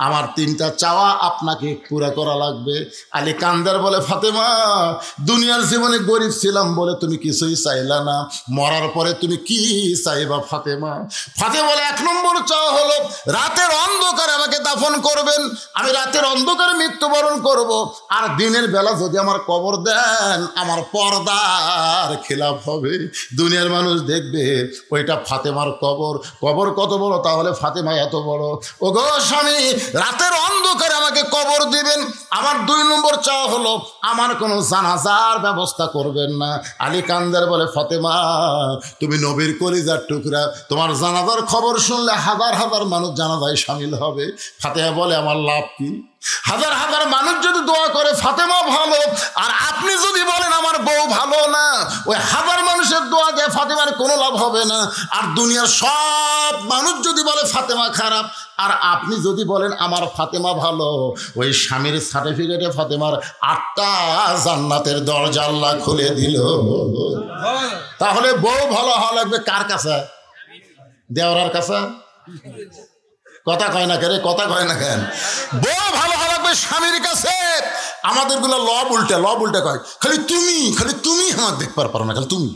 আমার 3টা চাওয়া আপনাকে পুরা করা লাগবে। আলী কান্দার বলে ফাতেমা, দুনিয়ার জীবনে গরিব ছিলাম বলে তুমি কিছুই চাইলা না, মরার পরে তুমি কি চাইবা ফাতেমা? ফাতেমা বলে 1 নম্বর চাওয়া হলো রাতের অন্ধকারে আমাকে দাফন করবেন, আমি রাতের অন্ধকারে মৃত্যুবরণ করব, আর দিনের বেলা যদি আমার কবর দেন আমার পর্দার খেলাফ হবে, দুনিয়ার মানুষ দেখবে ওইটা ফাতেমার কবর। কবর কত বড়, তাহলে ফাতেমা এত বড়। ও গো স্বামী, রাতের অন্ধকারে আমাকে কবর দিবেন। আমার 2 নম্বর চাওয়া হলো আমার কোনো জানাজার ব্যবস্থা করবেন না। আলী কান্দার বলে ফাতেমা, তুমি নবীর কলিজার টুকরা, তোমার জানাজার খবর শুনলে হাজার হাজার মানুষ জানাজায় শামিল হবে। ফাতেমা বলে আমার লাভ কি? হাজার হাজার মানুষ যদি দোয়া করে ফাতেমা ভালো, আর আপনি যদি বলেন আমার বউ ভালো না, ওই হাজার মানুষের দোয়া দিয়ে ফাতেমার কোনো লাভ হবে না। আর দুনিয়ার সব মানুষ যদি বলে ফাতেমা খারাপ, আর আপনি যদি বলেন আমার ফাতেমা ভালো, ওই স্বামীর সার্টিফিকেটে ফাতেমার 8টা জান্নাতের দরজা আল্লাহ খুলে দিল। তাহলে বউ ভালো হওয়া লাগবে কার কাছে? দেওরার কাছে? কথা কয় না কেন, কথা কয় না কেন? বউ ভালো হওয়া লাগবে স্বামীর কাছে। আমাদের গুলো লব উল্টে কয়, খালি তুমি আমার দেখবার পারো না, খালি তুমি।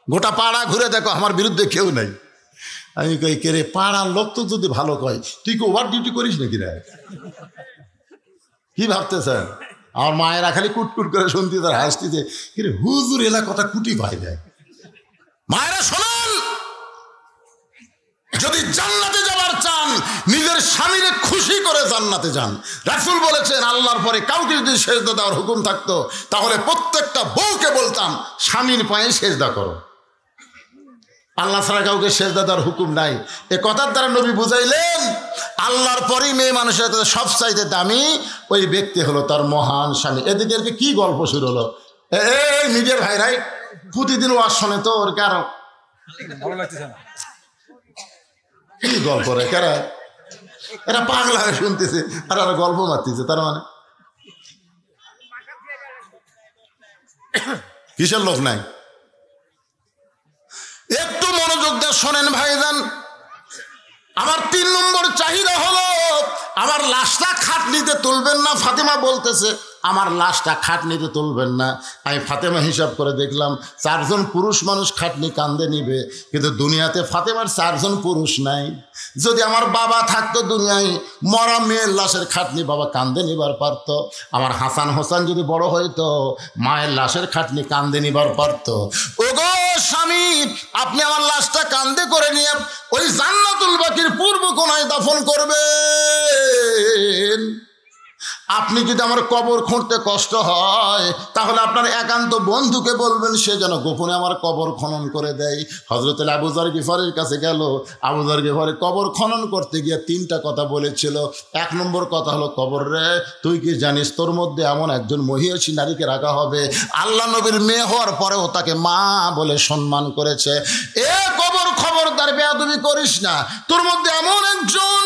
গোটা পাড়া ঘুরে দেখো আমার বিরুদ্ধে কেউ নাই। আমি কই কে রে, পাড়ার লোক তো যদি ভালো কয়, তুই কি ওভার ডিউটি করিস নাকি রে? কি ভাবতেছেন? আমার মায়েরা খালি কুটকুট করে শুনতে, তার হাসতিতে, কিরে হুজুর এলা কথা কুটি ভাই দেয়। মায়েরা শোনেন, যদি জান্নাতে যাবার চান নিজের স্বামীরে খুশি করে জান্নাতে যান। রাসূল বলেছেন আল্লাহর পরে কাউকে যদি সেজদা দেওয়ার হুকুম থাকতো, তাহলে প্রত্যেকটা বউকে বলতাম স্বামীর পায়ে সেজদা করো। আল্লাহ ছাড়া কাউকে সেজদা দেওয়ার হুকুম নাই। এ কথার দ্বারা নবী বুঝাইলেন আল্লাহর পরেই মেয়ে মানুষের সব চাইতে দামি ওই ব্যক্তি হলো তার মহান স্বামী। এদিকে কি গল্প শুরু হলো? এই নিজের ভাইরাই প্রতিদিন ওয়াজ শোনে, তো ওর কারণ ভালো লাগতেছে না। কি গল্প রে, কারা এরা পাগলা হয়ে শুনতেছে আর আর গল্প মারতেছে। তার মানে কিসের লোক নাই? একটু মনোযোগ দিয়ে শোনেন ভাইজান। আমার 3 নম্বর চাহিদা হলো আমার লাশটা খাটনিতে তুলবেন না। ফাতেমা বলতেছে আমার লাশটা খাটনিতে তুলবেন না। আমি ফাতেমা হিসাব করে দেখলাম 4 জন পুরুষ মানুষ খাটনি কান্দে নিবে, কিন্তু দুনিয়াতে ফাতেমার 4 জন পুরুষ নাই। যদি আমার বাবা থাকতো দুনিয়ায়, মরা মেয়ের লাশের খাটনি বাবা কান্দে নিবার পারত। আমার হাসান হোসেন যদি বড় হইতো, মায়ের লাশের খাটনি কান্দে নিবার পারত। ওগো স্বামী, আপনি আমার লাশটা কান্দে করে নিয়ে ওই জান্নাতুল বাকির পূর্ব কোণায় দাফন করবেন। আপনি যদি আমার কবর খুঁড়তে কষ্ট হয়, তাহলে আপনার একান্ত বন্ধুকে বলবেন সে যেন গোপনে আমার কবর খনন করে দেয়। হযরত আবু যর গিফারির কাছে গেল। আবু যর গিফারি কবর খনন করতে গিয়ে 3টা কথা বলেছিল। 1 নম্বর কথা হলো, কবর রে তুই কি জানিস তোর মধ্যে এমন একজন মহিষী নারীকে রাখা হবে, আল্লাহ নবীর মেয়ে হওয়ার পরেও তাকে মা বলে সম্মান করেছে। এ কবর, খবরদার বেয়াদবি করিস না। তোর মধ্যে এমন একজন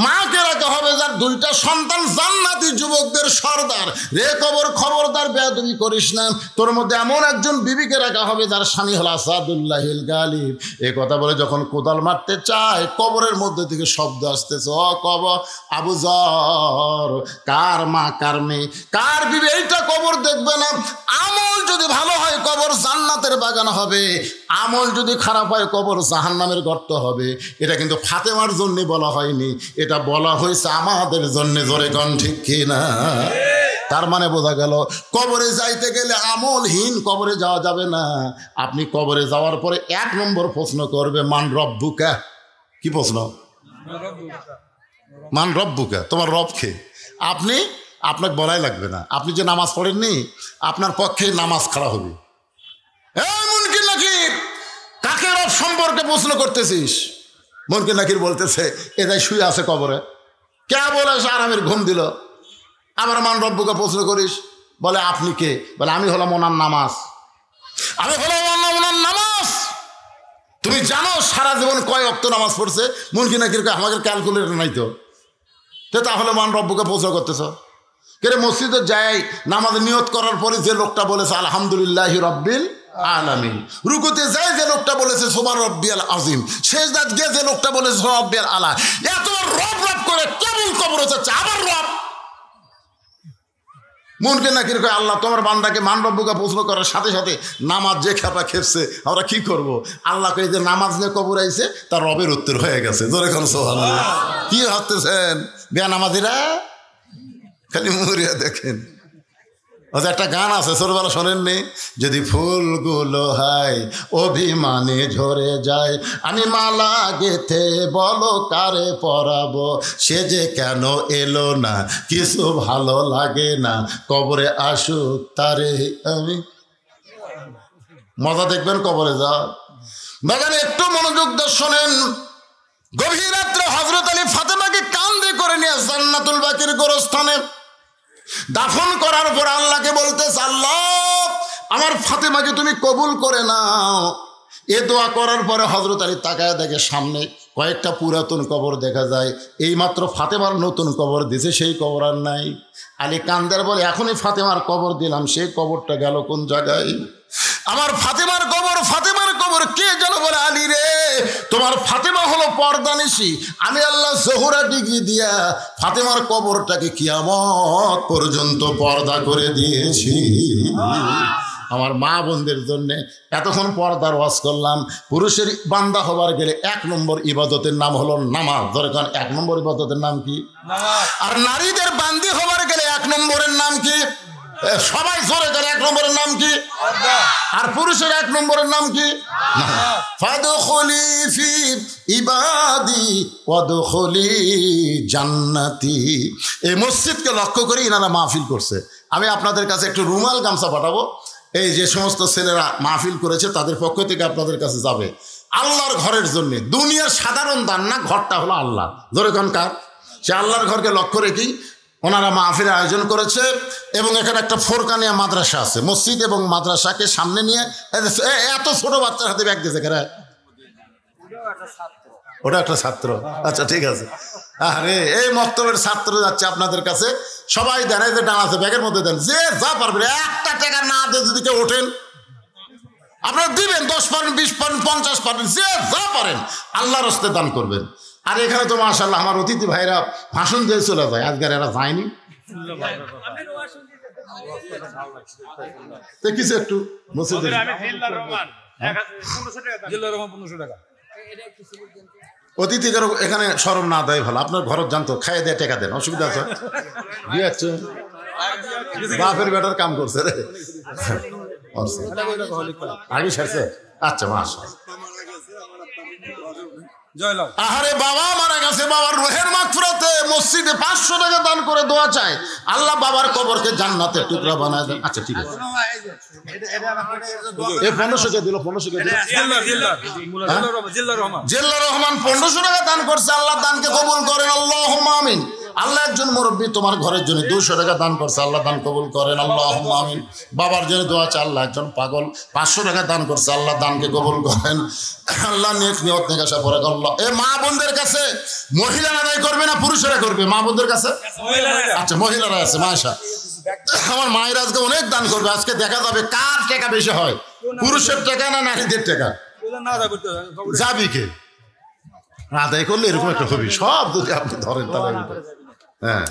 মাকে রাখা হবে যার 2টা সন্তান জান্নাতি যুবকদের সর্দার। রে কবর, খবরদার বেয়াদবি করিস না। তোর মধ্যে এমন একজন বিবিকে রাখা হবে যার স্বামী হল আসাদুল্লাহিল গালিব। এ কথা বলে যখন কোদাল মারতে চায়, কবরের মধ্যে থেকে শব্দ আসতেছে, ও কবর আবু যর, কার মা কার মেয়ে কার বিবি এইটা কবর দেখবে না। আমল যদি ভালো হয় কবর কবর জান্নাতের বাগান হবে, আমল যদি খারাপ হয় কবর জাহান্নামের গর্ত হবে। এটা কিন্তু ফাতেমার জন্য বলা হয়নি, এটা বলা হয়েছে আমাদের জন্য। জোরে কোন ঠিক কি না? তার মানে বোঝা গেল কবরে যাইতে গেলে আমলহীন কবরে যাওয়া যাবে না। আপনি কবরে যাওয়ার পরে 1 নম্বর প্রশ্ন করবে মান রব্বুকা। কি প্রশ্ন? মান রব্বুকা, তোমার রব কে? আপনাকে বলাই লাগবে না, আপনি যে নামাজ পড়েননি আপনার পক্ষে নামাজ খাড়া হবে। মুনকির নাকির, কাকে রব সম্পর্কে প্রশ্ন করতেছিস? মুনকির নাকির বলতেছে এদাই শুয়ে আছে কবরে, কে বলে আরামের ঘুম দিল, আবার মান রব্বুকে প্রশ্ন করিস। বলে আপনি কে? বলে আমি হলাম ওনার নামাজ। আমি হলাম ওনার নামাজ। তুমি জানো সারা জীবন কয় ওয়াক্ত নামাজ পড়ছে? মুনকির নাকির আমাদের ক্যালকুলেটর নাই তো, তাহলে মান রব্বুকে প্রশ্ন করতেছ কেরে? মসজিদে যাই নামাজের নিয়ত করার পরে যে লোকটা বলেছে আলহামদুলিল্লাহি রাব্বিল আলামিন, রুকুতে যাই যে লোকটা বলেছে সুবহান রাব্বিয়াল আযীম, সেজদাত গিয়ে যে লোকটা বলেছে সুবহান রাব্বিয়াল আলা, এত রব রব করে কেমন কবরে যাচ্ছে আবার রব। মুনকির নাকির কয় আল্লাহ তোমার বান্দাকে মান রব্বুকে প্রশ্ন করার সাথে সাথে নামাজ যে খেপা খেপছে, আমরা কি করব? আল্লাহ কই যে নামাজ নিয়ে কবর আইছে তার রবের উত্তর হয়ে গেছে। জোরে কোন সুবহানাল্লাহ। কি ভাবতেছেন বেনামাজিরা? খালি মুরিয়া দেখেন। একটা গান আছে ছোটবেলা শোনেননি? যদি ফুলগুলো হয় অভিমানে ঝরে যায়, আমি মালা গেথে বলো কারে পরাবো, সে যে কেন এলো না, কিছু ভালো লাগে না, কবরে আসুক তারে আমি। মজা দেখবেন কবরে যা। বাগানে একটু মনোযোগ দিয়ে শোনেন। গভীর রাত্রে হযরত আলী ফাতেমাকে কাঁধে করে নিয়ে জান্নাতুল বাকির গোরস্থানে দাফন করার পর আল্লাহকে বলতেছে আল্লাহ আমার ফাতেমাকে তুমি কবুল করে নাও। এ দোয়া করার পরে হযরত আলী তাকায় দেখে সামনে কয়েকটা পুরাতন কবর দেখা যায়। এইমাত্র ফাতেমার নতুন কবর দিছে, সেই কবর আর নাই। আলী কান্দার বলে এখনই ফাতেমার কবর দিলাম, সেই কবরটা গেল কোন জায়গায়? আমার ফাতেমার কবর কে যেন বলে আলী রে তোমার ফাতেমা হলো পর্দানিশী, আমি আল্লাহ জোহরা ডিগ্রি দিয়া ফাতেমার কবরটাকে কিয়ামত পর্যন্ত পর্দা করে দিয়েছি। আমার মা বোনদের জন্য এতক্ষণ পর্দার ওয়াজ করলাম। পুরুষের বান্দা হবার গেলে 1 নম্বর ইবাদতের নাম হলো নামাজ। দরকার 1 নম্বর ইবাদতের নাম কি? আর নারীদের বান্দি হবার গেলে 1 নম্বরের নাম কি? সবাই জোরে করে 1 নম্বরের নাম কি? আর পুরুষের 1 নম্বরের নাম কি? ফাদখুলি ফি ইবাদি ওয়াদখুলি জান্নাতি। এই মসজিদকে লক্ষ্য করে ইনারা মাহফিল করছে। আমি আপনাদের কাছে একটু রুমাল গামছা পাঠাবো। এই যে সমস্ত ছেলেরা মাহফিল করেছে তাদের পক্ষ থেকে আপনাদের কাছে যাবে আল্লাহর ঘরের জন্য। দুনিয়ার সাধারণ দান না, ঘরটা হলো আল্লাহ। ধরে কার সে আল্লাহর ঘরকে লক্ষ্য রেখেই ওনারা মাহফিলের আয়োজন করেছে। এবং এখানে একটা ফোরকানিয়া মাদ্রাসা আছে, মসজিদ এবং মাদ্রাসাকে সামনে নিয়ে এত ছোট বাচ্চার হাতে ব্যাগ দিয়েছে কেন? ওটা একটা ছাত্র। আচ্ছা ঠিক আছে। আরে এই মক্তবের ছাত্র যাচ্ছে আপনাদের কাছে, সবাই দেন, এই যে ডান আছে ব্যাগের মধ্যে দেন, যে যা পারবেন। 1 টাকা না দিয়ে যদি কেউ ওঠেন আপনারা দিবেন, 10 পারেন, 20 পারেন, 50 পারেন, যে যা পারেন আল্লাহর রাস্তায় দান করবেন। আর এখানে তো মাশাআল্লাহ আমার অতিথি ভাইরা ভাষণ দিয়ে চলে যায়, আজকের এরা যায়নি কিছু একটু অতিথিদের এখানে শরম না দেয় ভালো। আপনার ঘরত জানতো খাইয়ে দিয়ে টাকা দেন, অসুবিধা আছে? দিয়েছে বাপের বেটার কাম করছে রে আগে সারছে। আচ্ছা মাশাআল্লাহ। আহারে বাবা মারা গেছে, বাবার রুহের মাগফিরাতে মসজিদে 500 টাকা দান করে দোয়া চায়, আল্লাহ বাবার কবরকে জান্নাতের টুকরা বানায় দেন। আচ্ছা ঠিক আছে, এই 1500 কে দিল, 1500 কে দিল জিল্লা রহমান 1500 টাকা দান করছে। আল্লাহ দানকে কবুল করেন, আল্লাহুম্মা আমিন। আল্লাহ একজন মুরব্বী তোমার ঘরের জন্য 200 টাকা দান করছে, আল্লাহ দান কবুল করেন, আল্লাহুম্মা আমিন। বাবার জন্য দোয়া চায়, আল্লাহ একজন পাগল 500 টাকা দান করছে, আল্লাহ দানকে কবুল করেন। আল্লাহ নেক নিয়ত নেক আশা পরে আল্লাহ। এই মা বোনদের কাছে মহিলারা আদায় করবে না পুরুষেরা করবে? মা বোনদের কাছে আচ্ছা মহিলারা আছে মাশাআল্লাহ। আমার মায়ের আজকে অনেক দান করবে, আজকে দেখা যাবে কার টাকা বেশি হয়, পুরুষের টাকা না নারীদের টাকা। যাবি কে আদায় করলে এরকম একটা হবি, সব যদি আপনি ধরেন তাহলে। হ্যাঁ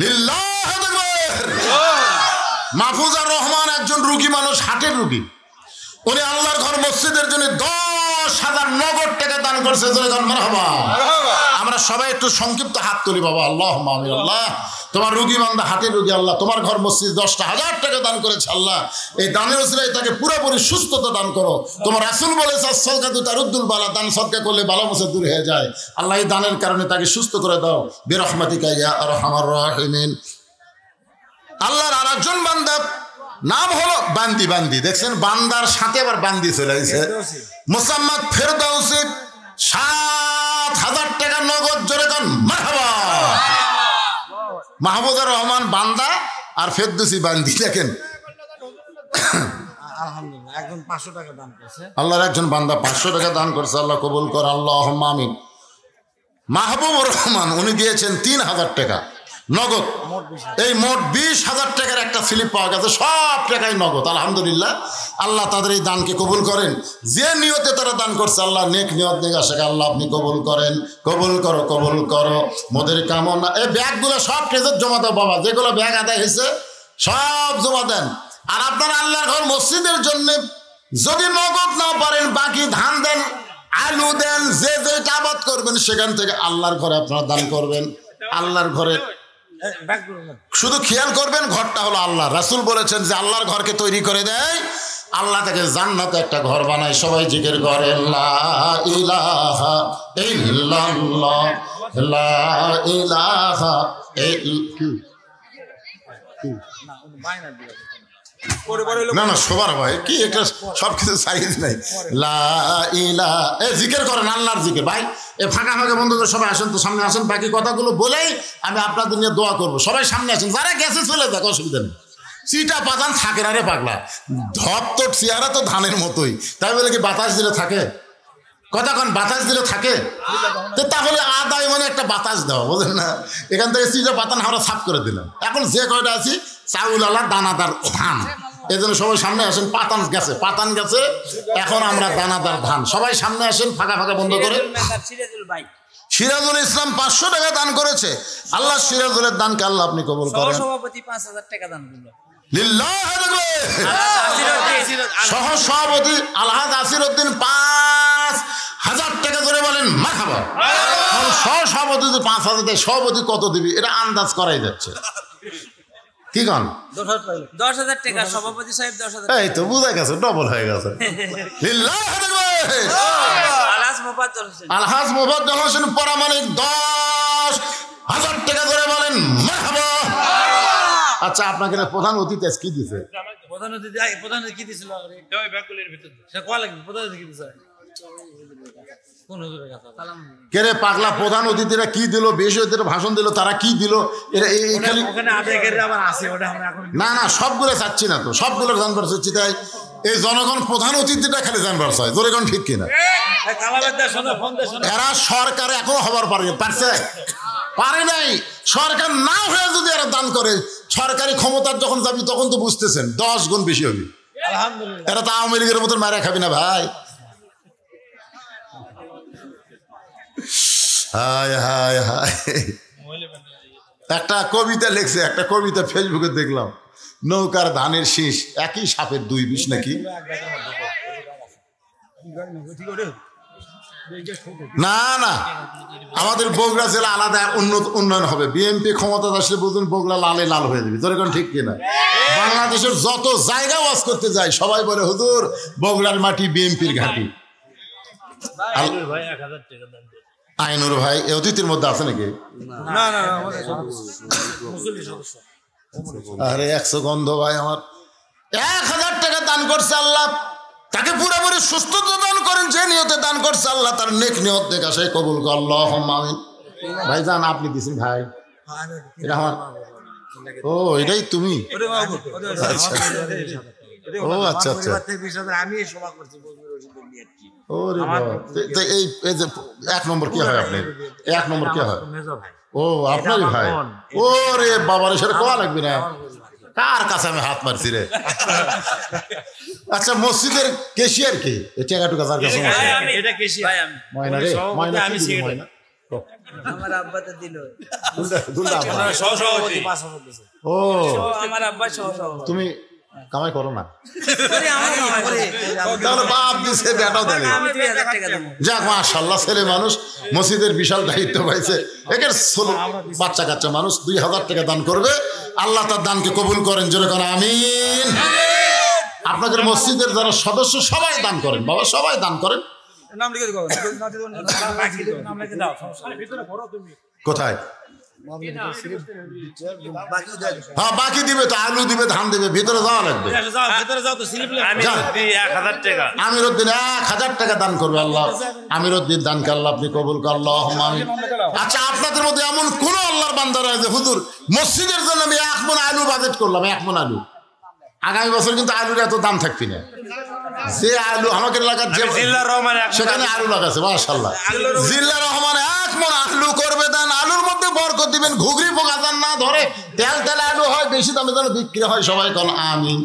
লিল্লাহ আকবার। মাহফুজার রহমান একজন রুগী মানুষ, হাটের রুগী। উনি আল্লাহর ঘর মসজিদের জন্য 10,000 নগদ টাকা দান করছে। মারহাবা। আমরা সবাই একটু সংক্ষিপ্ত হাত তুলি বাবা। আল্লাহুম্মা আমিন। আল্লাহ তোমার রুগী বান্দা হাটের রুগী, আল্লাহ তোমার ঘর মসজিদ 10,000 টাকা দান করেছে। আল্লাহ এই দানের ওসিলায় তাকে পুরোপুরি সুস্থতা দান করো। তোমার রাসূল বলেছে সাদকাতু তারুদ্দুল বালা, দান সদকা করলে বালা মুসিবত দূর হয়ে যায়। আল্লাহ এই দানের কারণে তাকে সুস্থ করে দাও বিরহমাতিকা ইয়া আরহামার রাহিমিন। আল্লাহর আরেকজন বান্দা নাম হলো বান্দি। বান্দি দেখছেন, বান্দার সাথে আবার বান্দি চলে গেছে। মোসাম্মদ ফেরদাউসি 7,000 টাকা নগদ। জোরে কান মারহাবা। মাহবুবুর রহমান বান্দা আর ফেরদৌসি বান্দি। দেখেন আলহামদুলিল্লাহ একজন 500 টাকা দান করেছে। আল্লাহর একজন বান্দা 500 টাকা দান করছে। আল্লাহ কবুল কর, আল্লাহুম্মা আমিন। মাহবুবুর রহমান উনি দিয়েছেন 3,000 টাকা নগদ। এই মোট 20,000 টাকার একটা স্লিপ পাওয়া গেছে, সব টাকাই নগদ। আলহামদুলিল্লাহ, আল্লাহ তাদের এই দানকে কবুল করেন। যে নিয়তে তারা দান করছে আল্লাহ নেক নিয়ত নিয়ে আসে আল্লাহ আপনি কবুল করেন। কবুল করো, কবুল করো মোদের কামনা। এই ব্যাগগুলো সব ট্রেজার জমা দাও বাবা, যেগুলো ব্যাগ আদায় হয়েছে সব জমা দেন। আর আপনারা আল্লাহর ঘর মসজিদের জন্য যদি নগদ না পারেন, বাকি ধান দেন, আলু দেন, যে যেটা আবাদ করবেন সেখান থেকে আল্লাহর ঘরে আপনারা দান করবেন। আল্লাহর ঘরে শুধু খেয়াল করবেন ঘরটা হলো আল্লাহ। রাসূল বলেছেন যে আল্লাহর ঘরকে তৈরি করে দেয়, আল্লাহ তাকে জান্নাতে একটা ঘর বানায়। সবাই জিকির করে লা ইলাহা ইল্লাল্লাহ, লা ইলাহা না না সবার ভাই কি একটা সবকিছু সাইজ নাই। লা ইলাহা জিকির করেন আল্লাহর জিকির। ভাই এ ফাঁকা ফাঁকা বন্ধুদের সবাই আসেন তো, সামনে আসেন। বাকি কথাগুলো বলেই আমি আপনাদের নিয়ে দোয়া করবো। সবাই সামনে আসেন, যারা গেছে চলে যাক, অসুবিধা নেই। চিটা পাতান থাকে না রে পাগলা, ধপ তো চেয়ারা তো ধানের মতোই। তাই বলে কি বাতাস দিলে থাকে? কথা কন বাতাস দিলে থাকে? তো তাহলে আদায় মানে একটা বাতাস দেওয়া, বোঝেন না? এখান থেকে চিটা পাতান আমরা সাফ করে দিলাম। এখন যে কয়টা আছি চাউল আলা দানাদার ধান, এই জন্য সবাই সামনে আসেন। পাতান গেছে, পাতান গেছে, এখন আমরা দানাদার ধান। সবাই সামনে আসেন, ফাঁকা ফাঁকা বন্ধ করে। সিরাজুল ইসলাম 500 টাকা দান করেছে। আল্লাহ সিরাজুলের দানকে আল্লাহ আপনি কবুল করেন। সভাপতি 5,000 টাকা দান করলো। সহ সভাপতি আলহাজ আসিরউদ্দিন 5,000 টাকা করে বলেন মারহাবা। সহ সভাপতি 5,000 দেয়, সভাপতি কত দিবি এটা আন্দাজ করাই যাচ্ছে। কি গান 10,000 টাকা সভাপতি সাহেব 10,000। এই তো বুঝা গেছে, ডবল হয়ে গেছে। আলহাজ মোফাজ্জল হোসেন পরামানিক 10,000 টাকা করে বলেন মারহাবা। আচ্ছা আপনাকে প্রধান অতিথি কি দিছে? প্রধান অতিথি কি দিছিল? ব্যাগগুলির ভিতর সে কোয়া লাগবে। প্রধান অতিথি কি দিছে? কোন হুজুরের কাছে কে রে পাগলা? প্রধান অতিথিরা কি দিল? বেশি অতিথিরা ভাষণ দিল, তারা কি দিল? এরা খালি ওখানে আবেগের আবার আছে, ওটা আমরা এখন না না সবগুলো চাচ্ছি না তো, সবগুলো জানবার চাচ্ছি। তাই এই জনগণ প্রধান অতিথিটা খালি জানবার চায়, জনগণ ঠিক কিনা? এরা সরকার এখনো হবার পারছে পারে নাই। সরকার না হয়ে যদি এরা দান করে, সরকারি ক্ষমতার যখন যাবি তখন তো বুঝতেছেন 10 গুণ বেশি হবে। এরা তো আওয়ামী লীগের মতন মারা খাবি না ভাই। হায় হায় হায়। একটা কবিতা লিখছে, একটা কবিতা ফেসবুকে দেখলাম, নৌকার ধানের শীষ একই সাপের 2 বিষ নাকি। না না আমাদের বগুড়া জেলা আলাদা উন্নয়ন হবে। বিএনপি ক্ষমতা আসলে বুঝুন বগুড়া লালে লাল হয়ে যাবে, যেরকম ঠিক কিনা? বাংলাদেশের যত জায়গা ওয়াজ করতে যায় সবাই বলে হুজুর বগুড়ার মাটি বিএনপির ঘাঁটি। আইনুর ভাই এ অতিথির মধ্যে আছে নাকি? আরে 100 গন্ধ ভাই আমার 1000 টাকা দান করছে। আল্লাহ তাকে পুরোপুরি সুস্থতা দান করেন। যে নিয়তে দান করছে আল্লাহ তার নেক নিয়ত দেখা সেই কবুল কর। আল্লাহুম্মা আমিন। ভাই জান আপনি দিছেন ভাই, এটা আমার। ও এটাই তুমি? ও আচ্ছা আচ্ছা। আমি সভা করছি ওরে বাবা, এই যে 1 নম্বর কি হয় আপনার? 1 নম্বর কি হয়? ও আপনারই ভাই। ওরে বাবার সাথে কোয়া লাগবে না, কার কাছে আমি হাত মারছি রে। আচ্ছা মসজিদের কেশিয়ার কে? এই টাকা টুকা যার কাছে ময়না রে, ময়না। আমার আব্বা তো দিল দুলটা আব্বা। সহসভাপতি ও আমার আব্বা সহসভাপতি তুমি কামাই করো না করি, আমরা কামাই করি। তাহলে বাপ দিছে বেটাও দেবে আমি 2000 টাকা দেবো। যাক মাশাআল্লাহ ছেলে মানুষ মসজিদের বিশাল দায়িত্ব পাইছে একের বাচ্চা কাচ্চা মানুষ 2000 টাকা দান করবে আল্লাহ তার দানকে কবুল করেন জোরে করে আমিন আপনাদের মসজিদের যারা সদস্য সবাই দান করেন বাবা সবাই দান করেন নাম লিখে দাও নাম লিখে দাও ভিতরে ভরো তুমি কোথায় বাকি দেন। হ্যাঁ বাকি দিবে তো আলু দিবে ধান দিবে ভিতরে যাওয়া লাগবে যাও ভিতরে যাও তো স্লিপ আমি যান। দিই 1000 টাকা আমিরউদ্দিন 1000 টাকা দান করবে আল্লাহ আমিরউদ্দিন দানকে আল্লাহ আপনি কবুল করুন আল্লাহুম্মা আমিন আচ্ছা আপনাদের মধ্যে এমন কোন আল্লাহর বান্দা রয়েছে যে হুজুর মসজিদের জন্য আমি 1 মণ আলু বাজেট করলাম 1 মণ আলু আগামী বছর কিন্তু আলুর এত দাম থাকবে না যে আলু আমাদের এলাকার যে জিল্লার রহমান সেখানে আলু লাগাছে মাশাআল্লাহ জিল্লা রহমান 1 মণ আলু করবে দেন আলুর মধ্যে বরকত দিবেন ঘুগরি পোকা যেন না ধরে তেল তেল আলু হয় বেশি দামে যেন বিক্রি হয় সবাই কোন আমিন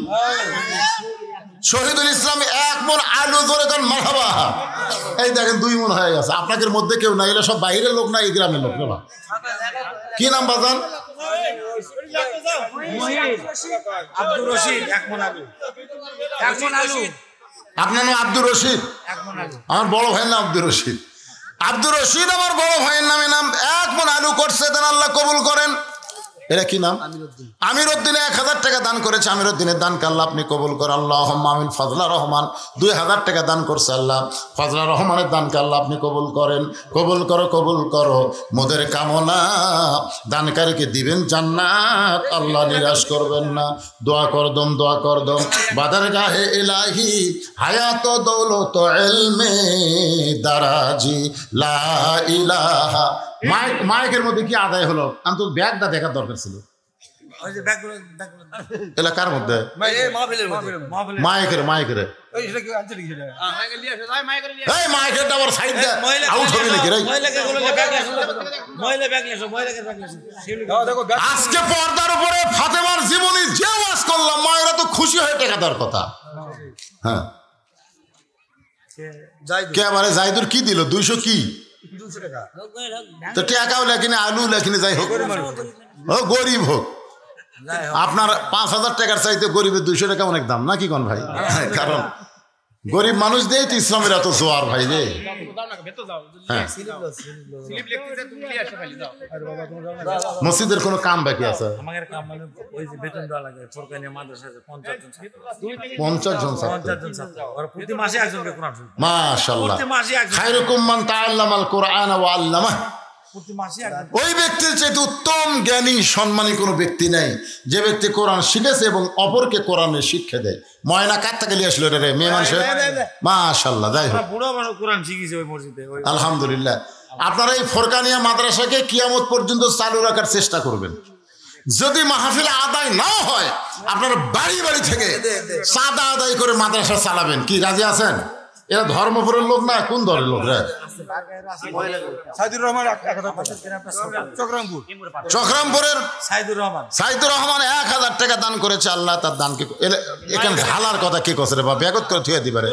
শহীদুল ইসলাম 1 মণ আলু ধরে কোন মারহাবা এই দেখেন 2 মণ হয়ে গেছে আপনাদের মধ্যে কেউ না এরা সব বাইরের লোক না এই গ্রামের লোক না কি নাম বাজান আব্দুর রশিদ 1 মণ আলু আপনার নাম আব্দুর রশিদ আমার বড় ভাইয়ের নাম আব্দুর রশিদ আমার বড় ভাইয়ের নামে নাম 1 মণ আলু করছে দেন আল্লাহ কবুল করেন এটা কি নাম আমিরউদ্দিন 1000 টাকা দান করেছে আমিরউদ্দিনের দানকে আল্লাহ আপনি কবুল করেন আল্লাহুম্মা আমিন ফজলা রহমান 2000 টাকা দান করছে আল্লাহ ফজলা রহমানের দানকে আল্লাহ আপনি কবুল করেন কবুল করো মোদের কামনা দানকারীকে দিবেন জান্নাত আল্লাহ নিরাশ করবেন না দোয়া করদম বাদার গাহে ইলাহি হায়াত দৌলত ইলমে দারাজি লা ইলাহা মাইকের মধ্যে কি আদায় হলো আমি তো ব্যাগটা দেখার দরকার ছিল ওই যে ব্যাগগুলো এলাকার মধ্যে মাইকের ওই সেটা কি আঞ্চলিক সেটা এই মাইকেরটা আবার সাইড দে আউট হবে নাকি রে মহিলা ব্যাগ লেসো মহিলাকে ব্যাগ লেসো দেখো আজকে পর্দার উপরে ফাতেমার জীবনী যে ওয়াজ করলাম মায়েরা তো খুশি হয়ে টাকা দেওয়ার কথা হ্যাঁ কেবারে জাইদুর কি দিল 200 কি 200 টাকা তো টাকাও লেখিনি আলু লেখিনি যাই হোক ও গরিব হোক আপনার 5000 টাকার চাইতে গরিবের 200 টাকা অনেক দাম নাকি কোন ভাই কারণ গরিব মানুষ দিয়ে তো ইসলামের এত জোয়ার ভাই রে হ্যাঁ মসজিদের কোনো কাম বাকি আছে আমাদের কাম মানে ওই যে বেতন দেওয়া লাগে সরকারি মাদ্রাসায় 50 জন ছাত্র 50 জন ছাত্র আর প্রতি মাসে একজনকে কোরআন শোনায় মাশাআল্লাহ প্রতি মাসে একজন খায়রুকুম মান তাআল্লামাল কুরআনা ওয়া আল্লামা প্রতি মাসে একজন ওই ব্যক্তির চাইতে উত্তম জ্ঞানী সম্মানী কোনো ব্যক্তি নেই যে ব্যক্তি কোরআন শিখেছে এবং অপরকে কোরআনের শিক্ষা দেয় ময়না কার থেকে নিয়ে আসলো রে মেয়ে মানুষ মাশাআল্লাহ যাই হোক বুড়ো মানুষ কোরআন শিখেছে ওই মসজিদে ওই আলহামদুলিল্লাহ আপনারা এই ফরকানিয়া মাদ্রাসাকে কিয়ামত পর্যন্ত চালু রাখার চেষ্টা করবেন যদি মাহফিল আদায় না হয় আপনারা বাড়ি বাড়ি থেকে চাঁদা আদায় করে মাদ্রাসা চালাবেন কি রাজি আছেন এরা ধর্মপুরের লোক না কোন দলের লোক রে সাইদুর রহমান 1000 চক্রামপুরের সাইদুর রহমান 1000 টাকা দান করেছে আল্লাহ তার দানকে এখানে ঢালার কথা কি কছে রে বা ব্যাগত করে থুয়ে দিবারে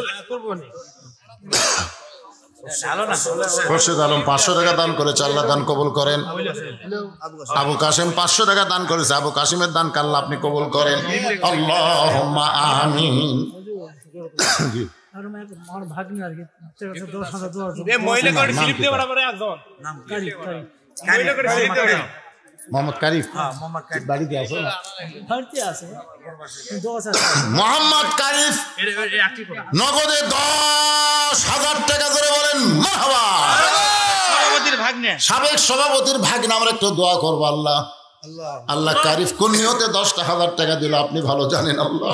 খোরশেদ আলম 500 টাকা দান করেছে আল্লাহ দান কবুল করেন আবু কাসেম 500 টাকা দান করেছে আবু কাসিমের দান আল্লাহ আপনি কবুল করেন আল্লাহুম্মা আমিন মোহাম্মদ কারিফ বাড়িতে আছে মোহাম্মদ কারিফ নগদে 10,000 টাকা ধরে বলেন মারহাবা সাবেক সভাপতির ভাগ্নে আমরা একটু দোয়া করবো আল্লাহ কারিফ কোন নিয়তে 10,000 টাকা দিল আপনি ভালো জানেন আল্লাহ